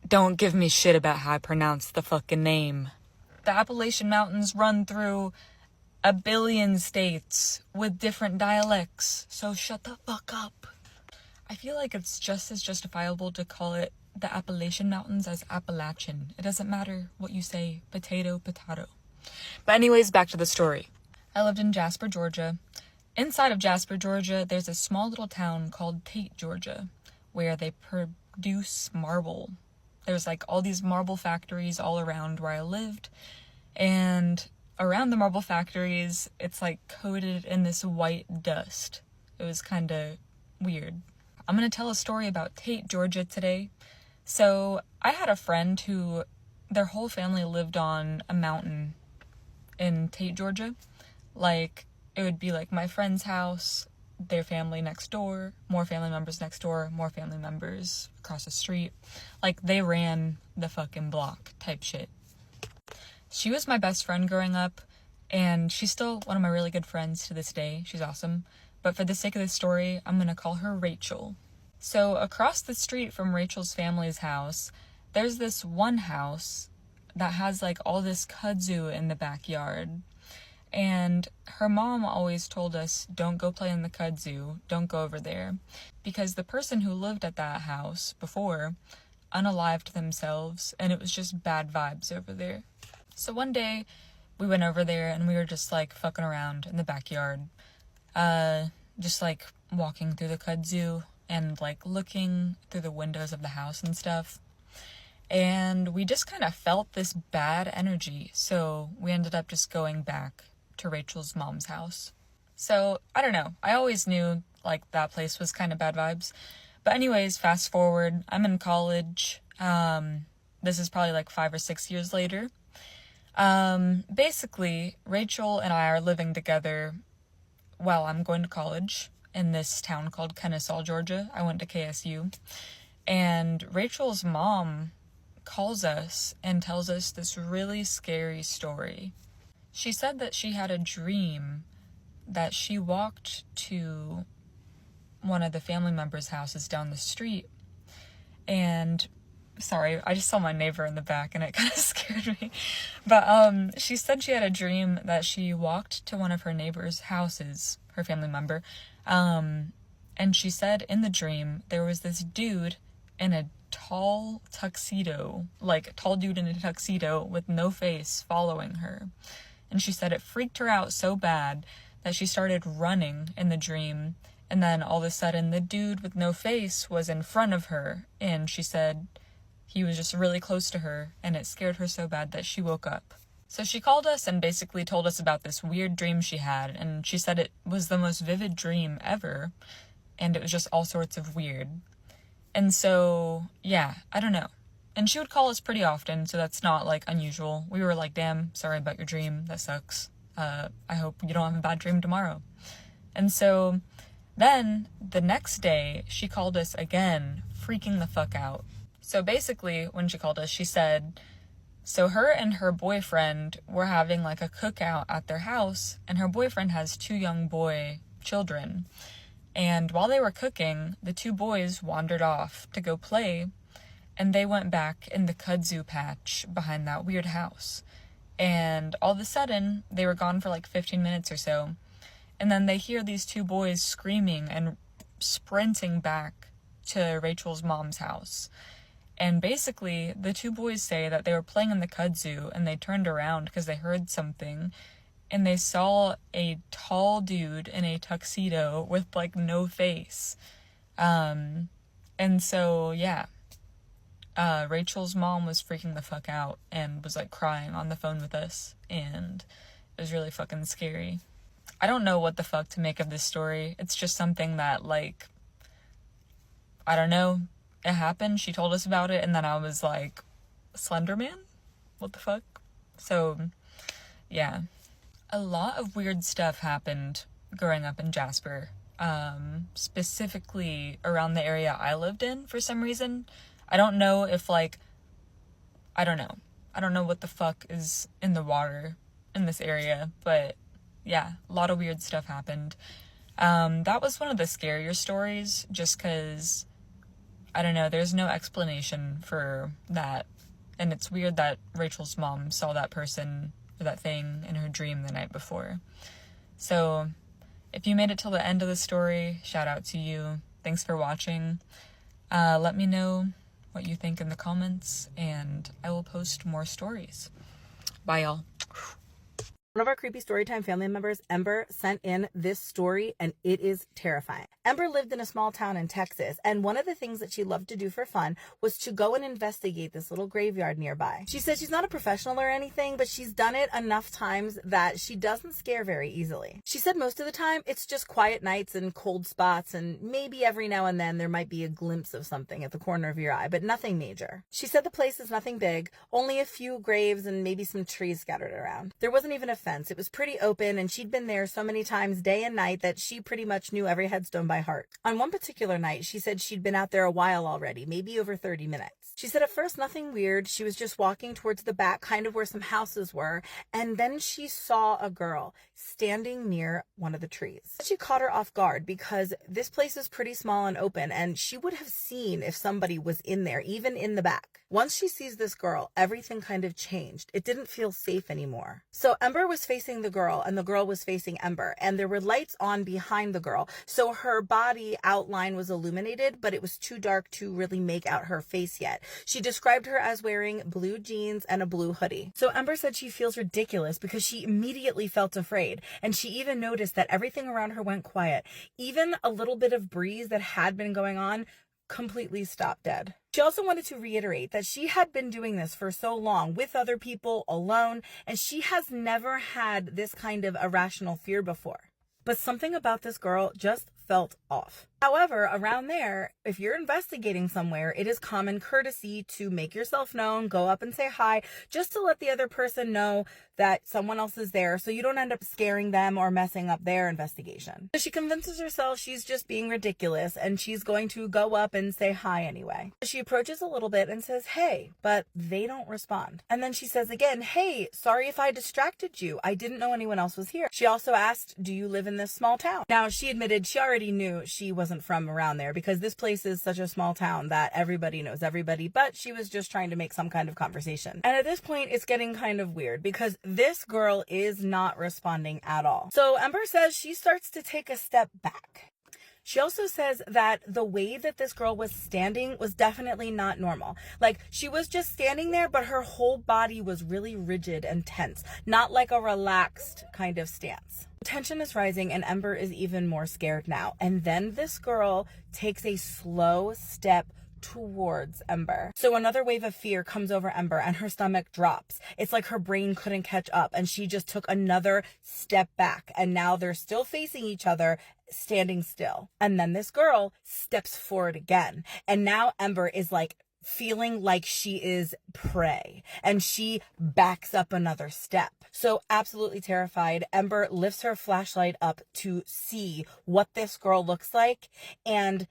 Don't give me shit about how I pronounce the fucking name. The Appalachian Mountains run through a billion states with different dialects, so shut the fuck up. I feel like it's just as justifiable to call it the Appalachian Mountains as Appalachian. It doesn't matter what you say, potato, potato. But anyways, back to the story. I lived in Jasper, Georgia. Inside of Jasper, Georgia, there's a small little town called Tate, Georgia, where they produce marble. There's like all these marble factories all around where I lived, and around the marble factories, it's like coated in this white dust. It was kind of weird. I'm going to tell a story about Tate, Georgia today. So I had a friend who, their whole family lived on a mountain in Tate, Georgia. Like, it would be like my friend's house, their family next door, more family members next door, more family members across the street. Like, they ran the fucking block type shit. She was my best friend growing up, and she's still one of my really good friends to this day. She's awesome. But for the sake of this story, I'm going to call her Rachel. So across the street from Rachel's family's house, there's this one house that has like all this kudzu in the backyard. And her mom always told us, don't go play in the kudzu, don't go over there. Because the person who lived at that house before unalived themselves, and it was just bad vibes over there. So one day, we went over there and we were just like fucking around in the backyard. Just like walking through the kudzu and like looking through the windows of the house and stuff. And we just kind of felt this bad energy. So we ended up just going back to Rachel's mom's house. So I don't know. I always knew like that place was kind of bad vibes. But anyways, fast forward, I'm in college. This is probably like 5 or 6 years later. Basically, Rachel and I are living together while I'm going to college in this town called Kennesaw, Georgia. I went to KSU. And Rachel's mom calls us and tells us this really scary story. She said that she had a dream that she walked to one of the family members' houses down the street. And sorry, I just saw my neighbor in the back and it kind of scared me. But she said she had a dream that she walked to one of her neighbor's houses, her family member. And she said in the dream there was this dude in a tall tuxedo, like a tall dude in a tuxedo with no face following her. And she said it freaked her out so bad that she started running in the dream. And then all of a sudden the dude with no face was in front of her. And she said he was just really close to her, and it scared her so bad that she woke up. So she called us and basically told us about this weird dream she had, and she said it was the most vivid dream ever, and it was just all sorts of weird. And so, yeah, I don't know. And she would call us pretty often, so that's not, like, unusual. We were like, damn, sorry about your dream. That sucks. I hope you don't have a bad dream tomorrow. And so then the next day, she called us again, freaking the fuck out. So basically, when she called us, she said, so her and her boyfriend were having, like, a cookout at their house, and her boyfriend has 2 young boy children. And while they were cooking, the 2 boys wandered off to go play, and they went back in the kudzu patch behind that weird house. And all of a sudden, they were gone for like 15 minutes or so. And then they hear these 2 boys screaming and sprinting back to Rachel's mom's house. And basically, the 2 boys say that they were playing in the kudzu and they turned around because they heard something. And they saw a tall dude in a tuxedo with like no face. And so, yeah. Rachel's mom was freaking the fuck out and was like crying on the phone with us, and it was really fucking scary. I don't know what the fuck to make of this story. It's just something that, like, I don't know, it happened, she told us about it, and then I was like, Slender Man? What the fuck? So, yeah. A lot of weird stuff happened growing up in Jasper, specifically around the area I lived in for some reason. I don't know if, like, I don't know what the fuck is in the water in this area, but yeah, a lot of weird stuff happened. That was one of the scarier stories, just because, I don't know, there's no explanation for that, and it's weird that Rachel's mom saw that person, or that thing, in her dream the night before. So, if you made it till the end of the story, shout out to you. Thanks for watching. Let me know what you think in the comments, and I will post more stories. Bye, y'all. One of our creepy storytime family members, Ember, sent in this story, and it is terrifying. Ember lived in a small town in Texas, and one of the things that she loved to do for fun was to go and investigate this little graveyard nearby. She said she's not a professional or anything, but she's done it enough times that she doesn't scare very easily. She said most of the time it's just quiet nights and cold spots, and maybe every now and then there might be a glimpse of something at the corner of your eye, but nothing major. She said the place is nothing big, only a few graves and maybe some trees scattered around. There wasn't even a fence. It was pretty open, and she'd been there so many times day and night that she pretty much knew every headstone by heart. On one particular night, she said she'd been out there a while already, maybe over 30 minutes. She said at first nothing weird. She was just walking towards the back, kind of where some houses were, and then she saw a girl standing near one of the trees. She caught her off guard because this place is pretty small and open, and she would have seen if somebody was in there, even in the back. Once she sees this girl, everything kind of changed. It didn't feel safe anymore. So Ember was facing the girl, and the girl was facing Ember, and there were lights on behind the girl, so her body outline was illuminated, but it was too dark to really make out her face yet. She described her as wearing blue jeans and a blue hoodie. So Ember said she feels ridiculous because she immediately felt afraid, and she even noticed that everything around her went quiet. Even a little bit of breeze that had been going on completely stopped dead. She also wanted to reiterate that she had been doing this for so long with other people, alone, and she has never had this kind of irrational fear before. But something about this girl just felt off. However, around there, if you're investigating somewhere, it is common courtesy to make yourself known, go up and say hi, just to let the other person know that someone else is there so you don't end up scaring them or messing up their investigation. So she convinces herself she's just being ridiculous, and she's going to go up and say hi anyway. She approaches a little bit and says, hey, but they don't respond. And then she says again, hey, sorry if I distracted you. I didn't know anyone else was here. She also asked, do you live in this small town? Now, she admitted she already knew she wasn't from around there because this place is such a small town that everybody knows everybody, but she was just trying to make some kind of conversation. And at this point, it's getting kind of weird because this girl is not responding at all. So Ember says she starts to take a step back. She also says that the way that this girl was standing was definitely not normal. Like, she was just standing there, but her whole body was really rigid and tense, not like a relaxed kind of stance. Tension is rising, and Ember is even more scared now. And then this girl takes a slow step towards Ember. So another wave of fear comes over Ember and her stomach drops. It's like her brain couldn't catch up and she just took another step back, and now they're still facing each other, standing still. And then this girl steps forward again, and now Ember is like feeling like she is prey, and she backs up another step. So absolutely terrified, Ember lifts her flashlight up to see what this girl looks like, and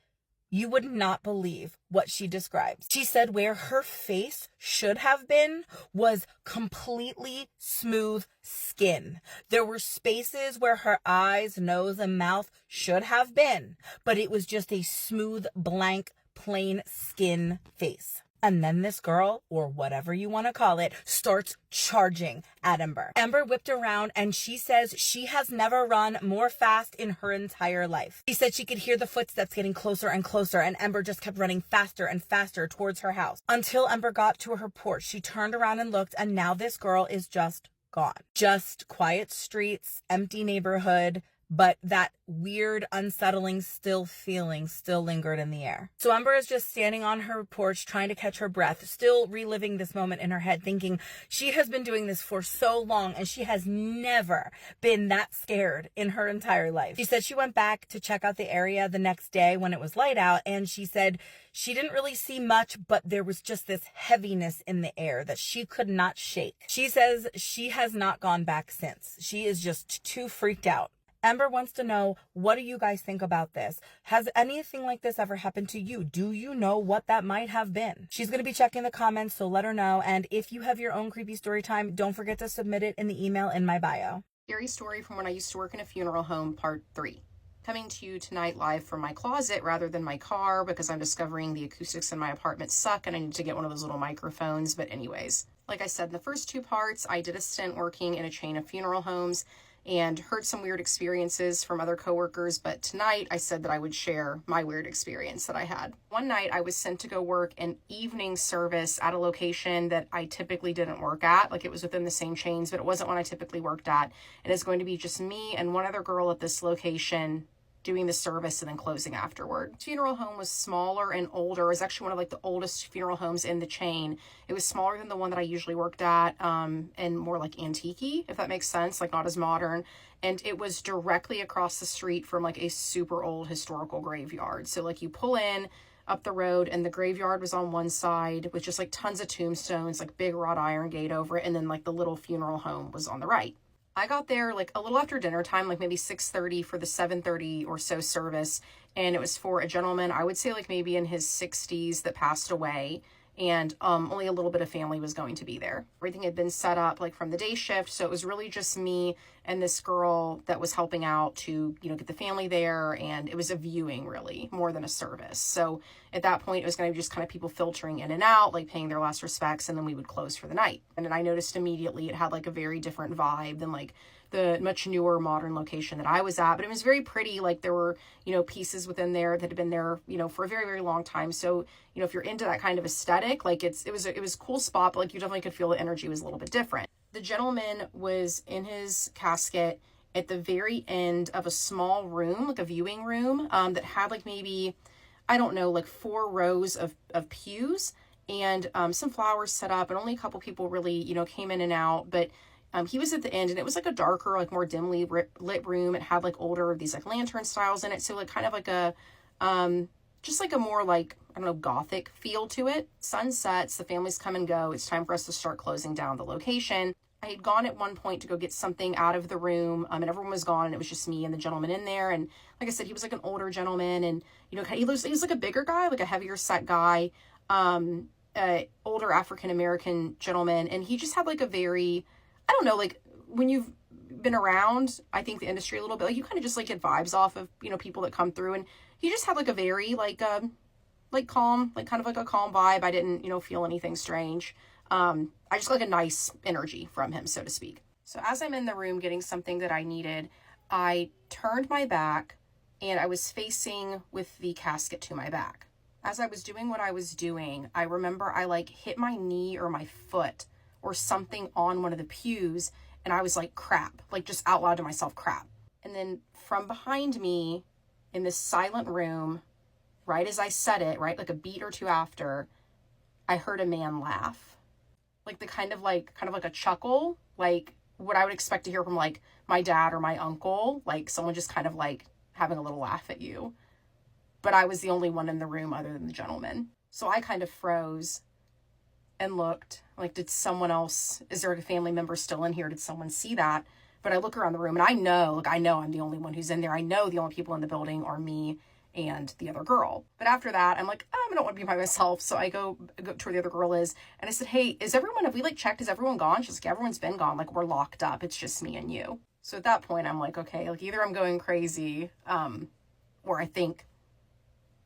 you would not believe what she describes. She said where her face should have been was completely smooth skin. There were spaces where her eyes, nose, and mouth should have been, but it was just a smooth, blank, plain skin face. And then this girl, or whatever you want to call it, starts charging at Ember. Ember whipped around, and she says she has never run more fast in her entire life. She said she could hear the footsteps getting closer and closer, and Ember just kept running faster and faster towards her house. Until Ember got to her porch, she turned around and looked, and now this girl is just gone. Just quiet streets, empty neighborhood, but that weird, unsettling, still feeling still lingered in the air. So Ember is just standing on her porch trying to catch her breath, still reliving this moment in her head, thinking she has been doing this for so long and she has never been that scared in her entire life. She said she went back to check out the area the next day when it was light out, and she said she didn't really see much, but there was just this heaviness in the air that she could not shake. She says she has not gone back since. She is just too freaked out. Ember wants to know, what do you guys think about this? Has anything like this ever happened to you? Do you know what that might have been? She's going to be checking the comments, so let her know. And if you have your own creepy story time, don't forget to submit it in the email in my bio. Scary story from when I used to work in a funeral home, part 3. Coming to you tonight live from my closet rather than my car, because I'm discovering the acoustics in my apartment suck and I need to get one of those little microphones. But anyways, like I said, in the first 2 parts, I did a stint working in a chain of funeral homes and heard some weird experiences from other coworkers, but tonight I said that I would share my weird experience that I had. One night I was sent to go work an evening service at a location that I typically didn't work at. Like, it was within the same chains, but it wasn't one I typically worked at. And it's going to be just me and one other girl at this location doing the service and then closing afterward. The funeral home was smaller and older. It was actually one of like the oldest funeral homes in the chain. It was smaller than the one that I usually worked at, and more like antique-y, if that makes sense, like not as modern. And it was directly across the street from like a super old historical graveyard. So like you pull in up the road and the graveyard was on one side with just like tons of tombstones, like big wrought iron gate over it. And then like the little funeral home was on the right. I got there like a little after dinner time, like maybe 6:30 for the 7:30 or so service. And it was for a gentleman, I would say like maybe in his 60s, that passed away. And only a little bit of family was going to be there. Everything had been set up like from the day shift. So it was really just me and this girl that was helping out to, you know, get the family there. And it was a viewing really more than a service. So at that point, it was going to be just kind of people filtering in and out, like paying their last respects. And then we would close for the night. And then I noticed immediately it had like a very different vibe than like the much newer modern location that I was at, but it was very pretty. Like there were, you know, pieces within there that had been there, you know, for a very, very long time. So, you know, if you're into that kind of aesthetic, like it was a cool spot, but like you definitely could feel the energy was a little bit different. The gentleman was in his casket at the very end of a small room, like a viewing room, that had like maybe, I don't know, like 4 rows of pews and some flowers set up, and only a couple people really, you know, came in and out, but he was at the end, and it was like a darker, like more dimly lit room. It had like older, these like lantern styles in it. So like kind of like a, just like a more like, I don't know, gothic feel to it. Sun sets, the families come and go. It's time for us to start closing down the location. I had gone at one point to go get something out of the room, and everyone was gone, and it was just me and the gentleman in there. And like I said, he was like an older gentleman, and, you know, he was like a bigger guy, like a heavier set guy, older African-American gentleman. And he just had like a very, I don't know, like when you've been around, I think the industry a little bit, like you kind of just like get vibes off of, you know, people that come through, and he just had like a very like calm, like kind of like a calm vibe. I didn't, you know, feel anything strange. I just like a nice energy from him, so to speak. So as I'm in the room getting something that I needed, I turned my back and I was facing with the casket to my back. As I was doing what I was doing, I remember I like hit my knee or my foot or something on one of the pews, and I was like, crap, like just out loud to myself, crap. And then from behind me in this silent room, right as I said it, right, like a beat or two after, I heard a man laugh. Like the kind of like a chuckle, like what I would expect to hear from like my dad or my uncle, like someone just kind of like having a little laugh at you. But I was the only one in the room other than the gentleman. So I kind of froze and looked, like, did someone else, is there a family member still in here? Did someone see that? But I look around the room and I know I'm the only one who's in there. I know the only people in the building are me and the other girl. But after that, I'm like, I don't want to be by myself. So I go to where the other girl is. And I said, hey, have we like checked? Is everyone gone? She's like, everyone's been gone. Like, we're locked up. It's just me and you. So at that point, I'm like, okay, like either I'm going crazy, or I think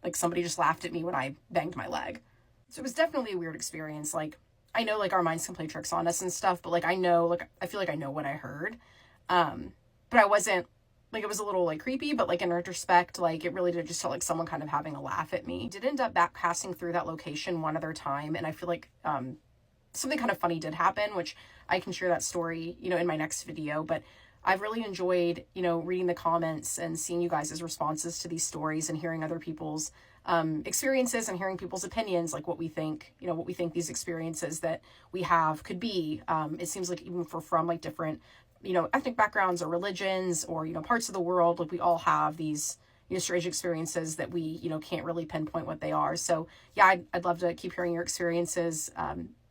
like somebody just laughed at me when I banged my leg. So it was definitely a weird experience. Like, I know like our minds can play tricks on us and stuff, but like I feel like I know what I heard. But I wasn't, like, it was a little like creepy, but like in retrospect, like it really did just feel like someone kind of having a laugh at me. I did end up back passing through that location one other time, and I feel like something kind of funny did happen, which I can share that story, in my next video. But I've really enjoyed, reading the comments and seeing you guys' responses to these stories and hearing other people's experiences and hearing people's opinions, like what we think these experiences that we have could be. It seems like even from like different, ethnic backgrounds or religions or, parts of the world, like we all have these, strange experiences that we, can't really pinpoint what they are. So yeah, I'd love to keep hearing your experiences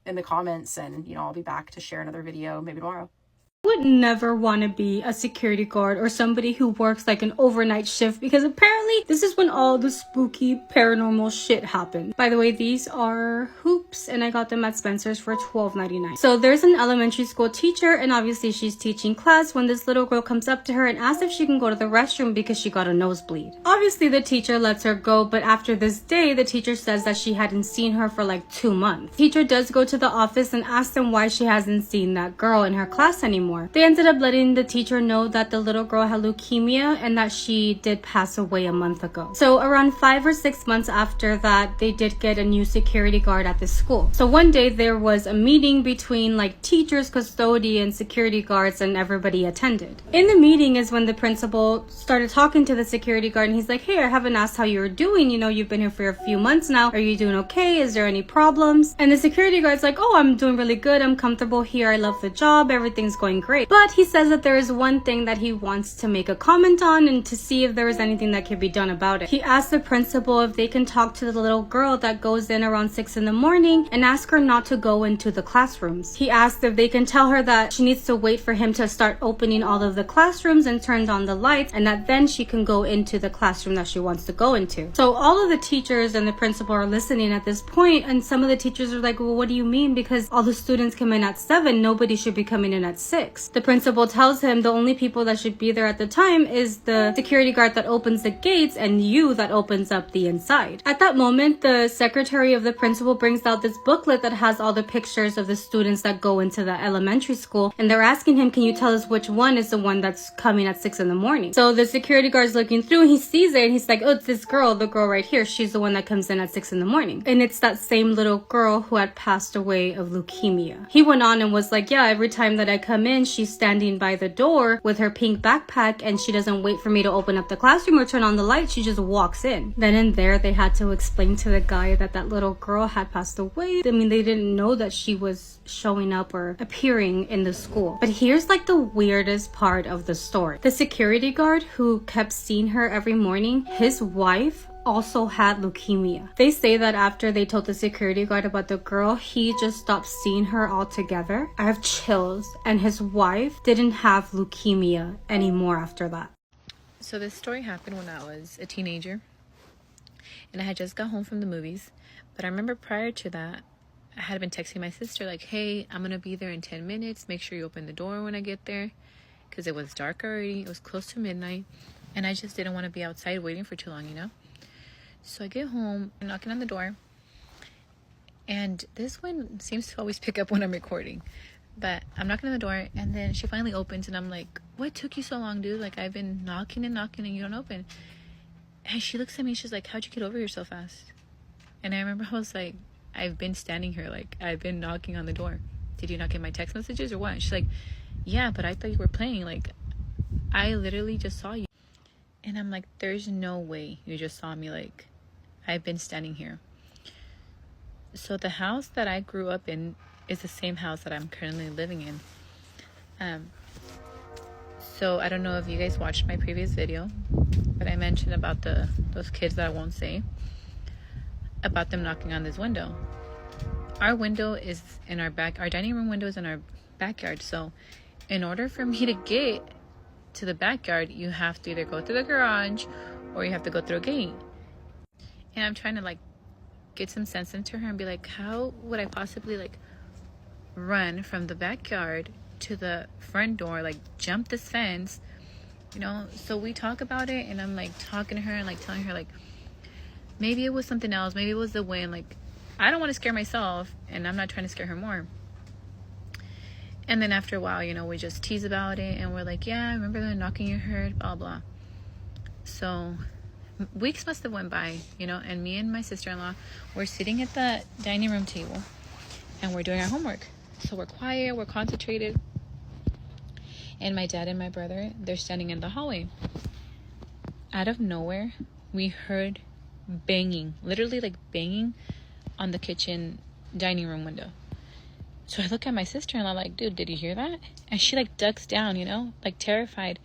in the comments, and, I'll be back to share another video maybe tomorrow. Would never want to be a security guard or somebody who works like an overnight shift, because apparently this is when all the spooky paranormal shit happens. By the way, these are hoops and I got them at Spencer's for $12.99. So there's an elementary school teacher, and obviously she's teaching class when this little girl comes up to her and asks if she can go to the restroom because she got a nosebleed. Obviously the teacher lets her go, but after this day the teacher says that she hadn't seen her for like 2 months. The teacher does go to the office and asks them why she hasn't seen that girl in her class anymore. They ended up letting the teacher know that the little girl had leukemia and that she did pass away a month ago. So around 5 or 6 months after that, they did get a new security guard at the school. So one day there was a meeting between like teachers, custodians, security guards, and everybody attended. In the meeting is when the principal started talking to the security guard, and he's like, hey, I haven't asked how you're doing. You've been here for a few months now. Are you doing okay? Is there any problems? And the security guard's like, oh, I'm doing really good. I'm comfortable here. I love the job. Everything's going great. But he says that there is one thing that he wants to make a comment on and to see if there is anything that can be done about it. He asked the principal if they can talk to the little girl that goes in around 6 in the morning and ask her not to go into the classrooms. He asked if they can tell her that she needs to wait for him to start opening all of the classrooms and turns on the lights, and that then she can go into the classroom that she wants to go into. So all of the teachers and the principal are listening at this point, and some of the teachers are like, well, what do you mean? Because all the students come in at 7, nobody should be coming in at 6. The principal tells him the only people that should be there at the time is the security guard that opens the gates and you that opens up the inside. At that moment, the secretary of the principal brings out this booklet that has all the pictures of the students that go into the elementary school, and they're asking him, can you tell us which one is the one that's coming at 6 in the morning? So the security guard's looking through and he sees it and he's like, oh, it's this girl, the girl right here. She's the one that comes in at 6 in the morning. And it's that same little girl who had passed away of leukemia. He went on and was like, yeah, every time that I come in, she's standing by the door with her pink backpack, and she doesn't wait for me to open up the classroom or turn on the light. She just walks in. Then and there, they had to explain to the guy that that little girl had passed away. I mean, they didn't know that she was showing up or appearing in the school. But here's like the weirdest part of the story. The security guard who kept seeing her every morning, his wife also had leukemia. They say that after they told the security guard about the girl, he just stopped seeing her altogether. I have chills. And his wife didn't have leukemia anymore after that. So this story happened when I was a teenager and I had just got home from the movies. But I remember prior to that, I had been texting my sister like, hey, I'm gonna be there in 10 minutes. Make sure you open the door when I get there, because it was dark already. It was close to midnight and I just didn't want to be outside waiting for too long, So I get home, I'm knocking on the door, and this one seems to always pick up when I'm recording. But I'm knocking on the door, and then she finally opens, and I'm like, what took you so long, dude? Like, I've been knocking and knocking, and you don't open. And she looks at me, and she's like, how'd you get over here so fast? And I remember I was like, I've been standing here, like, I've been knocking on the door. Did you not get my text messages or what? And she's like, yeah, but I thought you were playing. Like, I literally just saw you. And I'm like, there's no way you just saw me. Like, I've been standing here. So the house that I grew up in is the same house that I'm currently living in. So I don't know if you guys watched my previous video, but I mentioned about those kids that I won't say, about them knocking on this window. Our window is in our dining room window is in our backyard. So in order for me to get to the backyard, you have to either go through the garage or you have to go through a gate. And I'm trying to like get some sense into her and be like, how would I possibly like run from the backyard to the front door, like jump this fence, you know? So we talk about it, and I'm like talking to her and like telling her like maybe it was something else, maybe it was the wind. Like, I don't want to scare myself, and I'm not trying to scare her more. And then after a while, you know, we just tease about it, and we're like, yeah, I remember the knocking you heard, blah blah. So weeks must have went by, you know, and me and my sister-in-law were sitting at the dining room table and we're doing our homework. So we're quiet, we're concentrated, and my dad and my brother, they're standing in the hallway. Out of nowhere, we heard banging, literally like banging on the kitchen dining room window. So I look at my sister-in-law like, dude, did you hear that? And she like ducks down, you know, like terrified.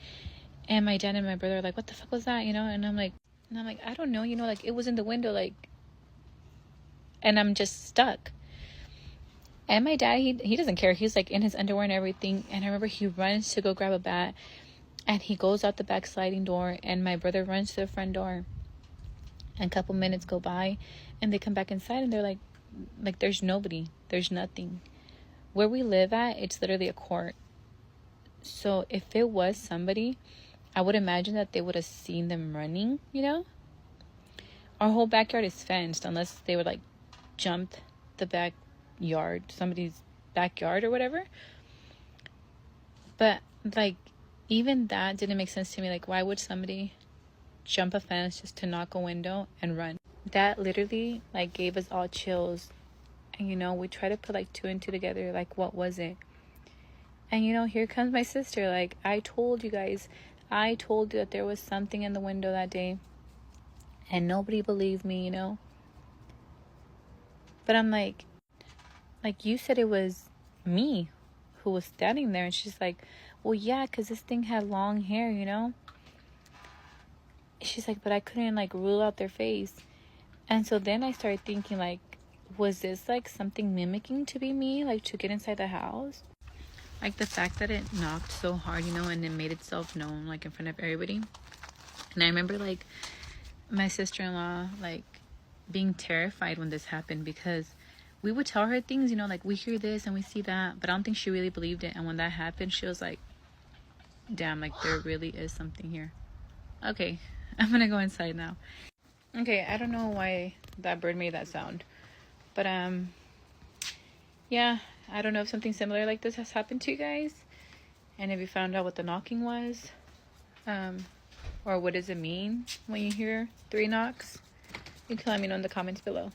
And my dad and my brother are like, what the fuck was that, you know? And I'm like, I don't know, you know, like it was in the window, like, and I'm just stuck. And my dad, he doesn't care. He's like in his underwear and everything. And I remember he runs to go grab a bat, and he goes out the back sliding door, and my brother runs to the front door. And a couple minutes go by, and they come back inside, and they're like there's nobody, there's nothing. Where we live at, it's literally a court. So if it was somebody, I would imagine that they would have seen them running, you know? Our whole backyard is fenced, unless they would like jump the backyard, somebody's backyard or whatever. But like even that didn't make sense to me. Like, why would somebody jump a fence just to knock a window and run? That literally like gave us all chills. And you know, we try to put like 2 and 2 together, like what was it? And you know, here comes my sister, like, I told you guys, I told you that there was something in the window that day, and nobody believed me, you know? But I'm like, you said it was me who was standing there. And she's like, well, yeah, because this thing had long hair, you know? She's like, but I couldn't like rule out their face. And so then I started thinking, like, was this like something mimicking to be me, like to get inside the house? Like the fact that it knocked so hard, you know, and it made itself known like in front of everybody. And I remember like my sister-in-law like being terrified when this happened, because we would tell her things, you know, like we hear this and we see that, but I don't think she really believed it. And when that happened, she was like, damn, like there really is something here. Okay, I'm gonna go inside now. Okay, I don't know why that bird made that sound, but yeah, I don't know if something similar like this has happened to you guys, and if you found out what the knocking was, or what does it mean when you hear 3 knocks. You can let me know in the comments below.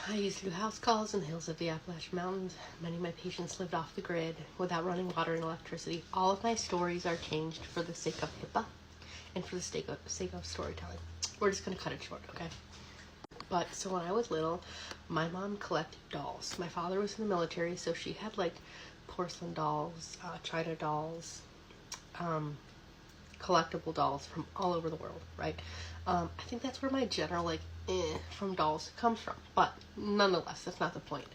I used to do house calls in the hills of the Appalachian Mountains. Many of my patients lived off the grid without running water and electricity. All of my stories are changed for the sake of HIPAA and for the sake of storytelling. We're just going to cut it short, okay? But, so when I was little, my mom collected dolls. My father was in the military, so she had, like, porcelain dolls, china dolls, collectible dolls from all over the world, right? I think that's where my general, like, from dolls comes from. But, nonetheless, that's not the point.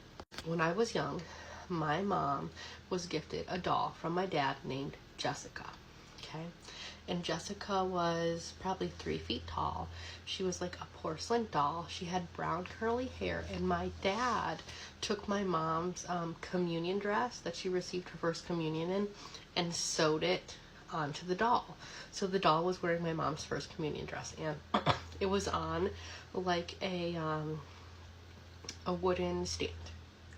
When I was young, my mom was gifted a doll from my dad named Jessica, okay? And Jessica was probably 3 feet tall. She was like a porcelain doll. She had brown curly hair, and my dad took my mom's communion dress that she received her first communion in and sewed it onto the doll. So the doll was wearing my mom's first communion dress, and it was on like a wooden stand.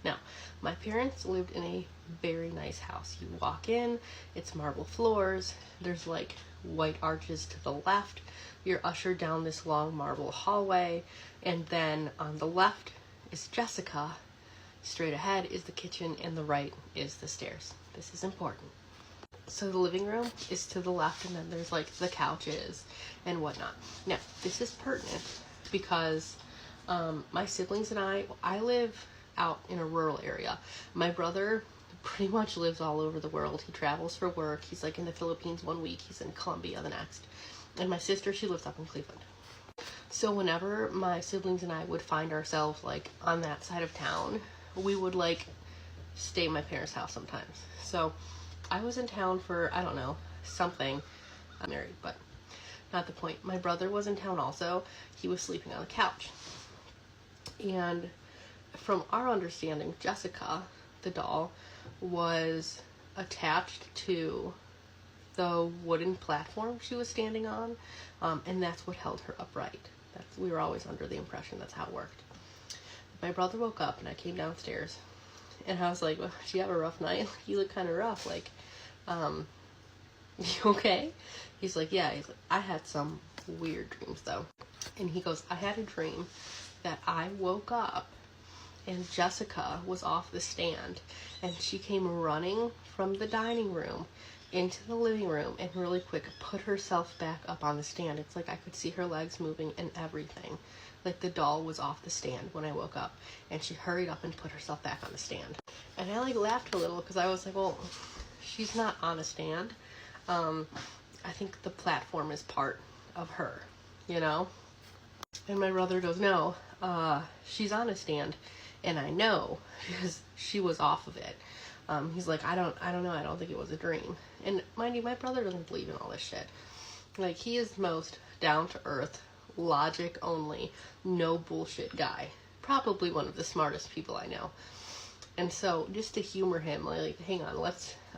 Now, my parents lived in a very nice house. You walk in, it's marble floors, there's like white arches to the left, you're ushered down this long marble hallway, and then on the left is Jessica, straight ahead is the kitchen, and the right is the stairs. This is important. So the living room is to the left, and then there's like the couches and whatnot. Now, this is pertinent because my siblings and I live out in a rural area. My brother pretty much lives all over the world. He travels for work. He's like in the Philippines one week, he's in Colombia the next. And my sister, she lives up in Cleveland. So whenever my siblings and I would find ourselves like on that side of town, we would like stay at my parents' house sometimes. So I was in town for, I don't know, something. I'm married, but not the point. My brother was in town also. He was sleeping on the couch. And from our understanding, Jessica, the doll, was attached to the wooden platform she was standing on, and that's what held her upright. We were always under the impression that's how it worked. My brother woke up and I came downstairs and I was like, well, did you have a rough night? You look kind of rough. Like, you okay? He's like, yeah. He's like, I had some weird dreams though. And he goes, I had a dream that I woke up and Jessica was off the stand and she came running from the dining room into the living room and really quick put herself back up on the stand. It's like I could see her legs moving and everything. Like the doll was off the stand when I woke up, and she hurried up and put herself back on the stand. And I like laughed a little because I was like, well, she's not on a stand. I think the platform is part of her, you know? And my brother goes, no, she's on a stand, and I know because she was off of it. He's like, I don't know, I don't think it was a dream. And mind you, my brother doesn't believe in all this shit. Like, he is the most down-to-earth, logic only, no bullshit guy. Probably one of the smartest people I know. And so, just to humor him, like, hang on,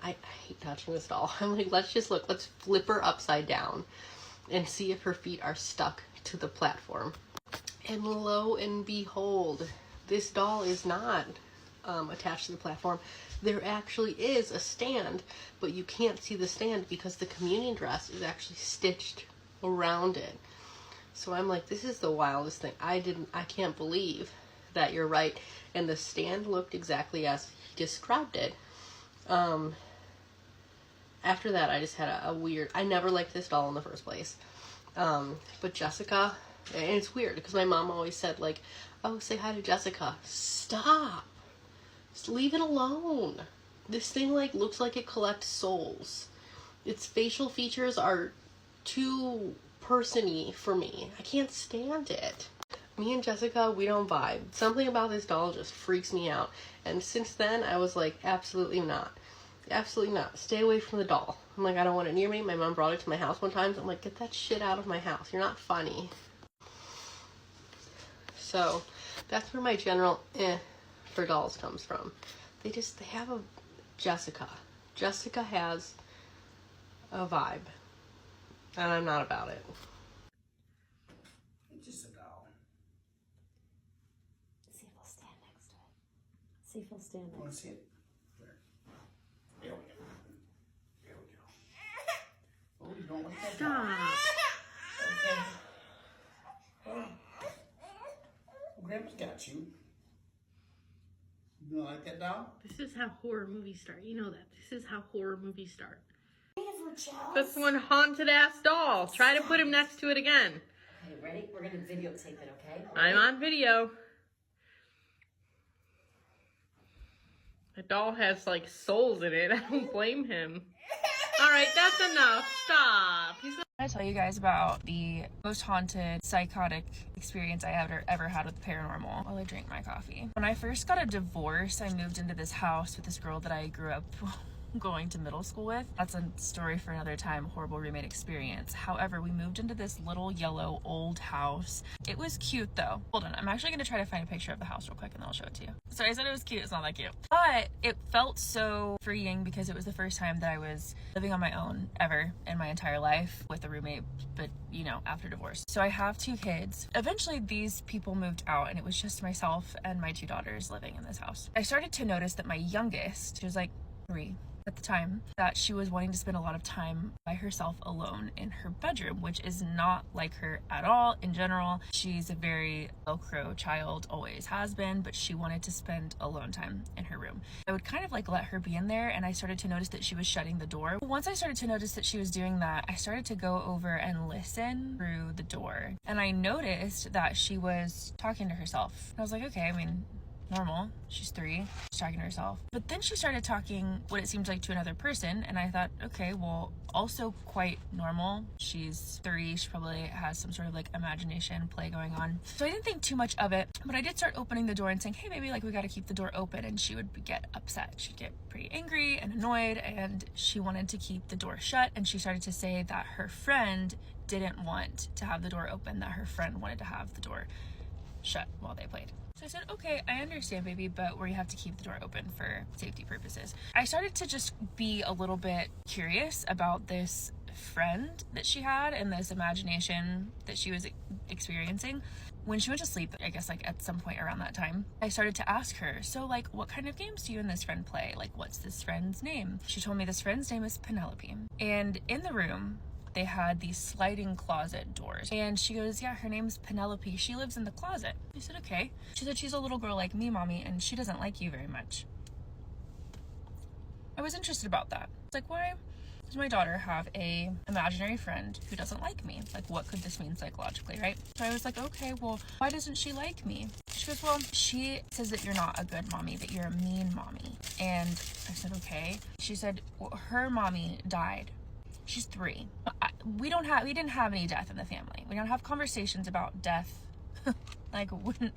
I hate touching this doll. I'm like, let's flip her upside down and see if her feet are stuck to the platform. And lo and behold, this doll is not attached to the platform. There actually is a stand, but you can't see the stand because the communion dress is actually stitched around it. So I'm like, this is the wildest thing. I can't believe that you're right. And the stand looked exactly as he described it. After that, I just had a weird, I never liked this doll in the first place. But Jessica, and it's weird because my mom always said like, oh, say hi to Jessica. Stop. Just leave it alone. This thing like looks like it collects souls. Its facial features are too person-y for me. I can't stand it. Me and Jessica, we don't vibe. Something about this doll just freaks me out. And since then, I was like, absolutely not. Absolutely not. Stay away from the doll. I'm like, I don't want it near me. My mom brought it to my house one time. So I'm like, get that shit out of my house. You're not funny. So that's where my general for dolls comes from. They have a Jessica. Jessica has a vibe. And I'm not about it. It's just a doll. See if I'll stand next to it. See if I'll stand You want to next to see it. it? There we go. There we go. Oh, you don't want that doll. Okay. Oh. Grandpa's got you. You don't like that doll? This is how horror movies start. You know that. This is how horror movies start. This one haunted ass doll. Try to put him next to it again. Okay, ready? We're gonna videotape it, okay? I'm on video. The doll has like souls in it. I don't blame him. All right, that's enough. Stop. I tell you guys about the most haunted, psychotic experience I ever had with the paranormal while I drank my coffee. When I first got a divorce, I moved into this house with this girl that I grew up going to middle school with. That's a story for another time, horrible roommate experience. However, we moved into this little yellow old house. It was cute though. Hold on, I'm actually gonna try to find a picture of the house real quick and then I'll show it to you. So I said it was cute, it's not that cute. But it felt so freeing because it was the first time that I was living on my own ever in my entire life with a roommate, but you know, after divorce. So I have 2 kids. Eventually these people moved out and it was just myself and my 2 daughters living in this house. I started to notice that my youngest, she was like 3, at the time that she was wanting to spend a lot of time by herself alone in her bedroom, which is not like her at all. In general, she's a very Velcro child, always has been, but she wanted to spend alone time in her room. I would kind of like let her be in there, and I started to notice that she was shutting the door. Once I started to notice that she was doing that, I started to go over and listen through the door, and I noticed that she was talking to herself. I was like, okay, I mean, normal, she's 3, she's talking to herself. But then she started talking what it seemed like to another person, and I thought, okay, well, also quite normal. She's 3, she probably has some sort of like imagination play going on. So I didn't think too much of it, but I did start opening the door and saying, hey, maybe like we gotta keep the door open, and she would get upset. She'd get pretty angry and annoyed, and she wanted to keep the door shut, and she started to say that her friend didn't want to have the door open, that her friend wanted to have the door shut while they played. So I said, okay, I understand, baby, but we have to keep the door open for safety purposes. I started to just be a little bit curious about this friend that she had and this imagination that she was experiencing. When she went to sleep, I guess like at some point around that time, I started to ask her, so like, what kind of games do you and this friend play? Like, what's this friend's name? She told me this friend's name is Penelope. And in the room, they had these sliding closet doors, and she goes, yeah, her name's Penelope, she lives in the closet. I said, okay. She said, she's a little girl like me, mommy, and she doesn't like you very much. I was interested about that. It's like, why does my daughter have a imaginary friend who doesn't like me? Like, what could this mean psychologically, right? So I was like, okay, well, why doesn't she like me? She goes, well, she says that you're not a good mommy, that you're a mean mommy. And I said, okay. She said, well, her mommy died. She's 3. We didn't have any death in the family. We don't have conversations about death. Like,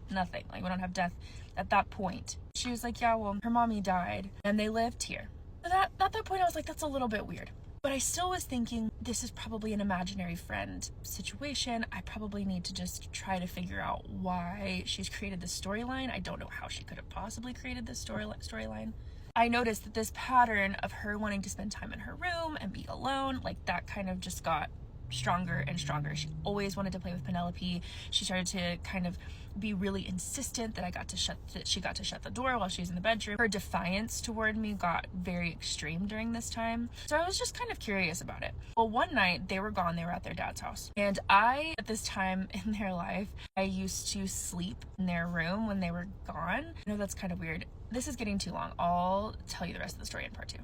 nothing. Like, we don't have death at that point. She was like, yeah, well, her mommy died and they lived here. At that point, I was like, that's a little bit weird. But I still was thinking, this is probably an imaginary friend situation. I probably need to just try to figure out why she's created this storyline. I don't know how she could have possibly created this storyline. I noticed that this pattern of her wanting to spend time in her room and be alone, like that kind of just got stronger and stronger. She always wanted to play with Penelope. She started to kind of be really insistent that she got to shut the door while she was in the bedroom. Her defiance toward me got very extreme during this time. So I was just kind of curious about it. Well, one night they were gone, they were at their dad's house. And I, at this time in their life, I used to sleep in their room when they were gone. I know that's kind of weird. This is getting too long. I'll tell you the rest of the story in part 2.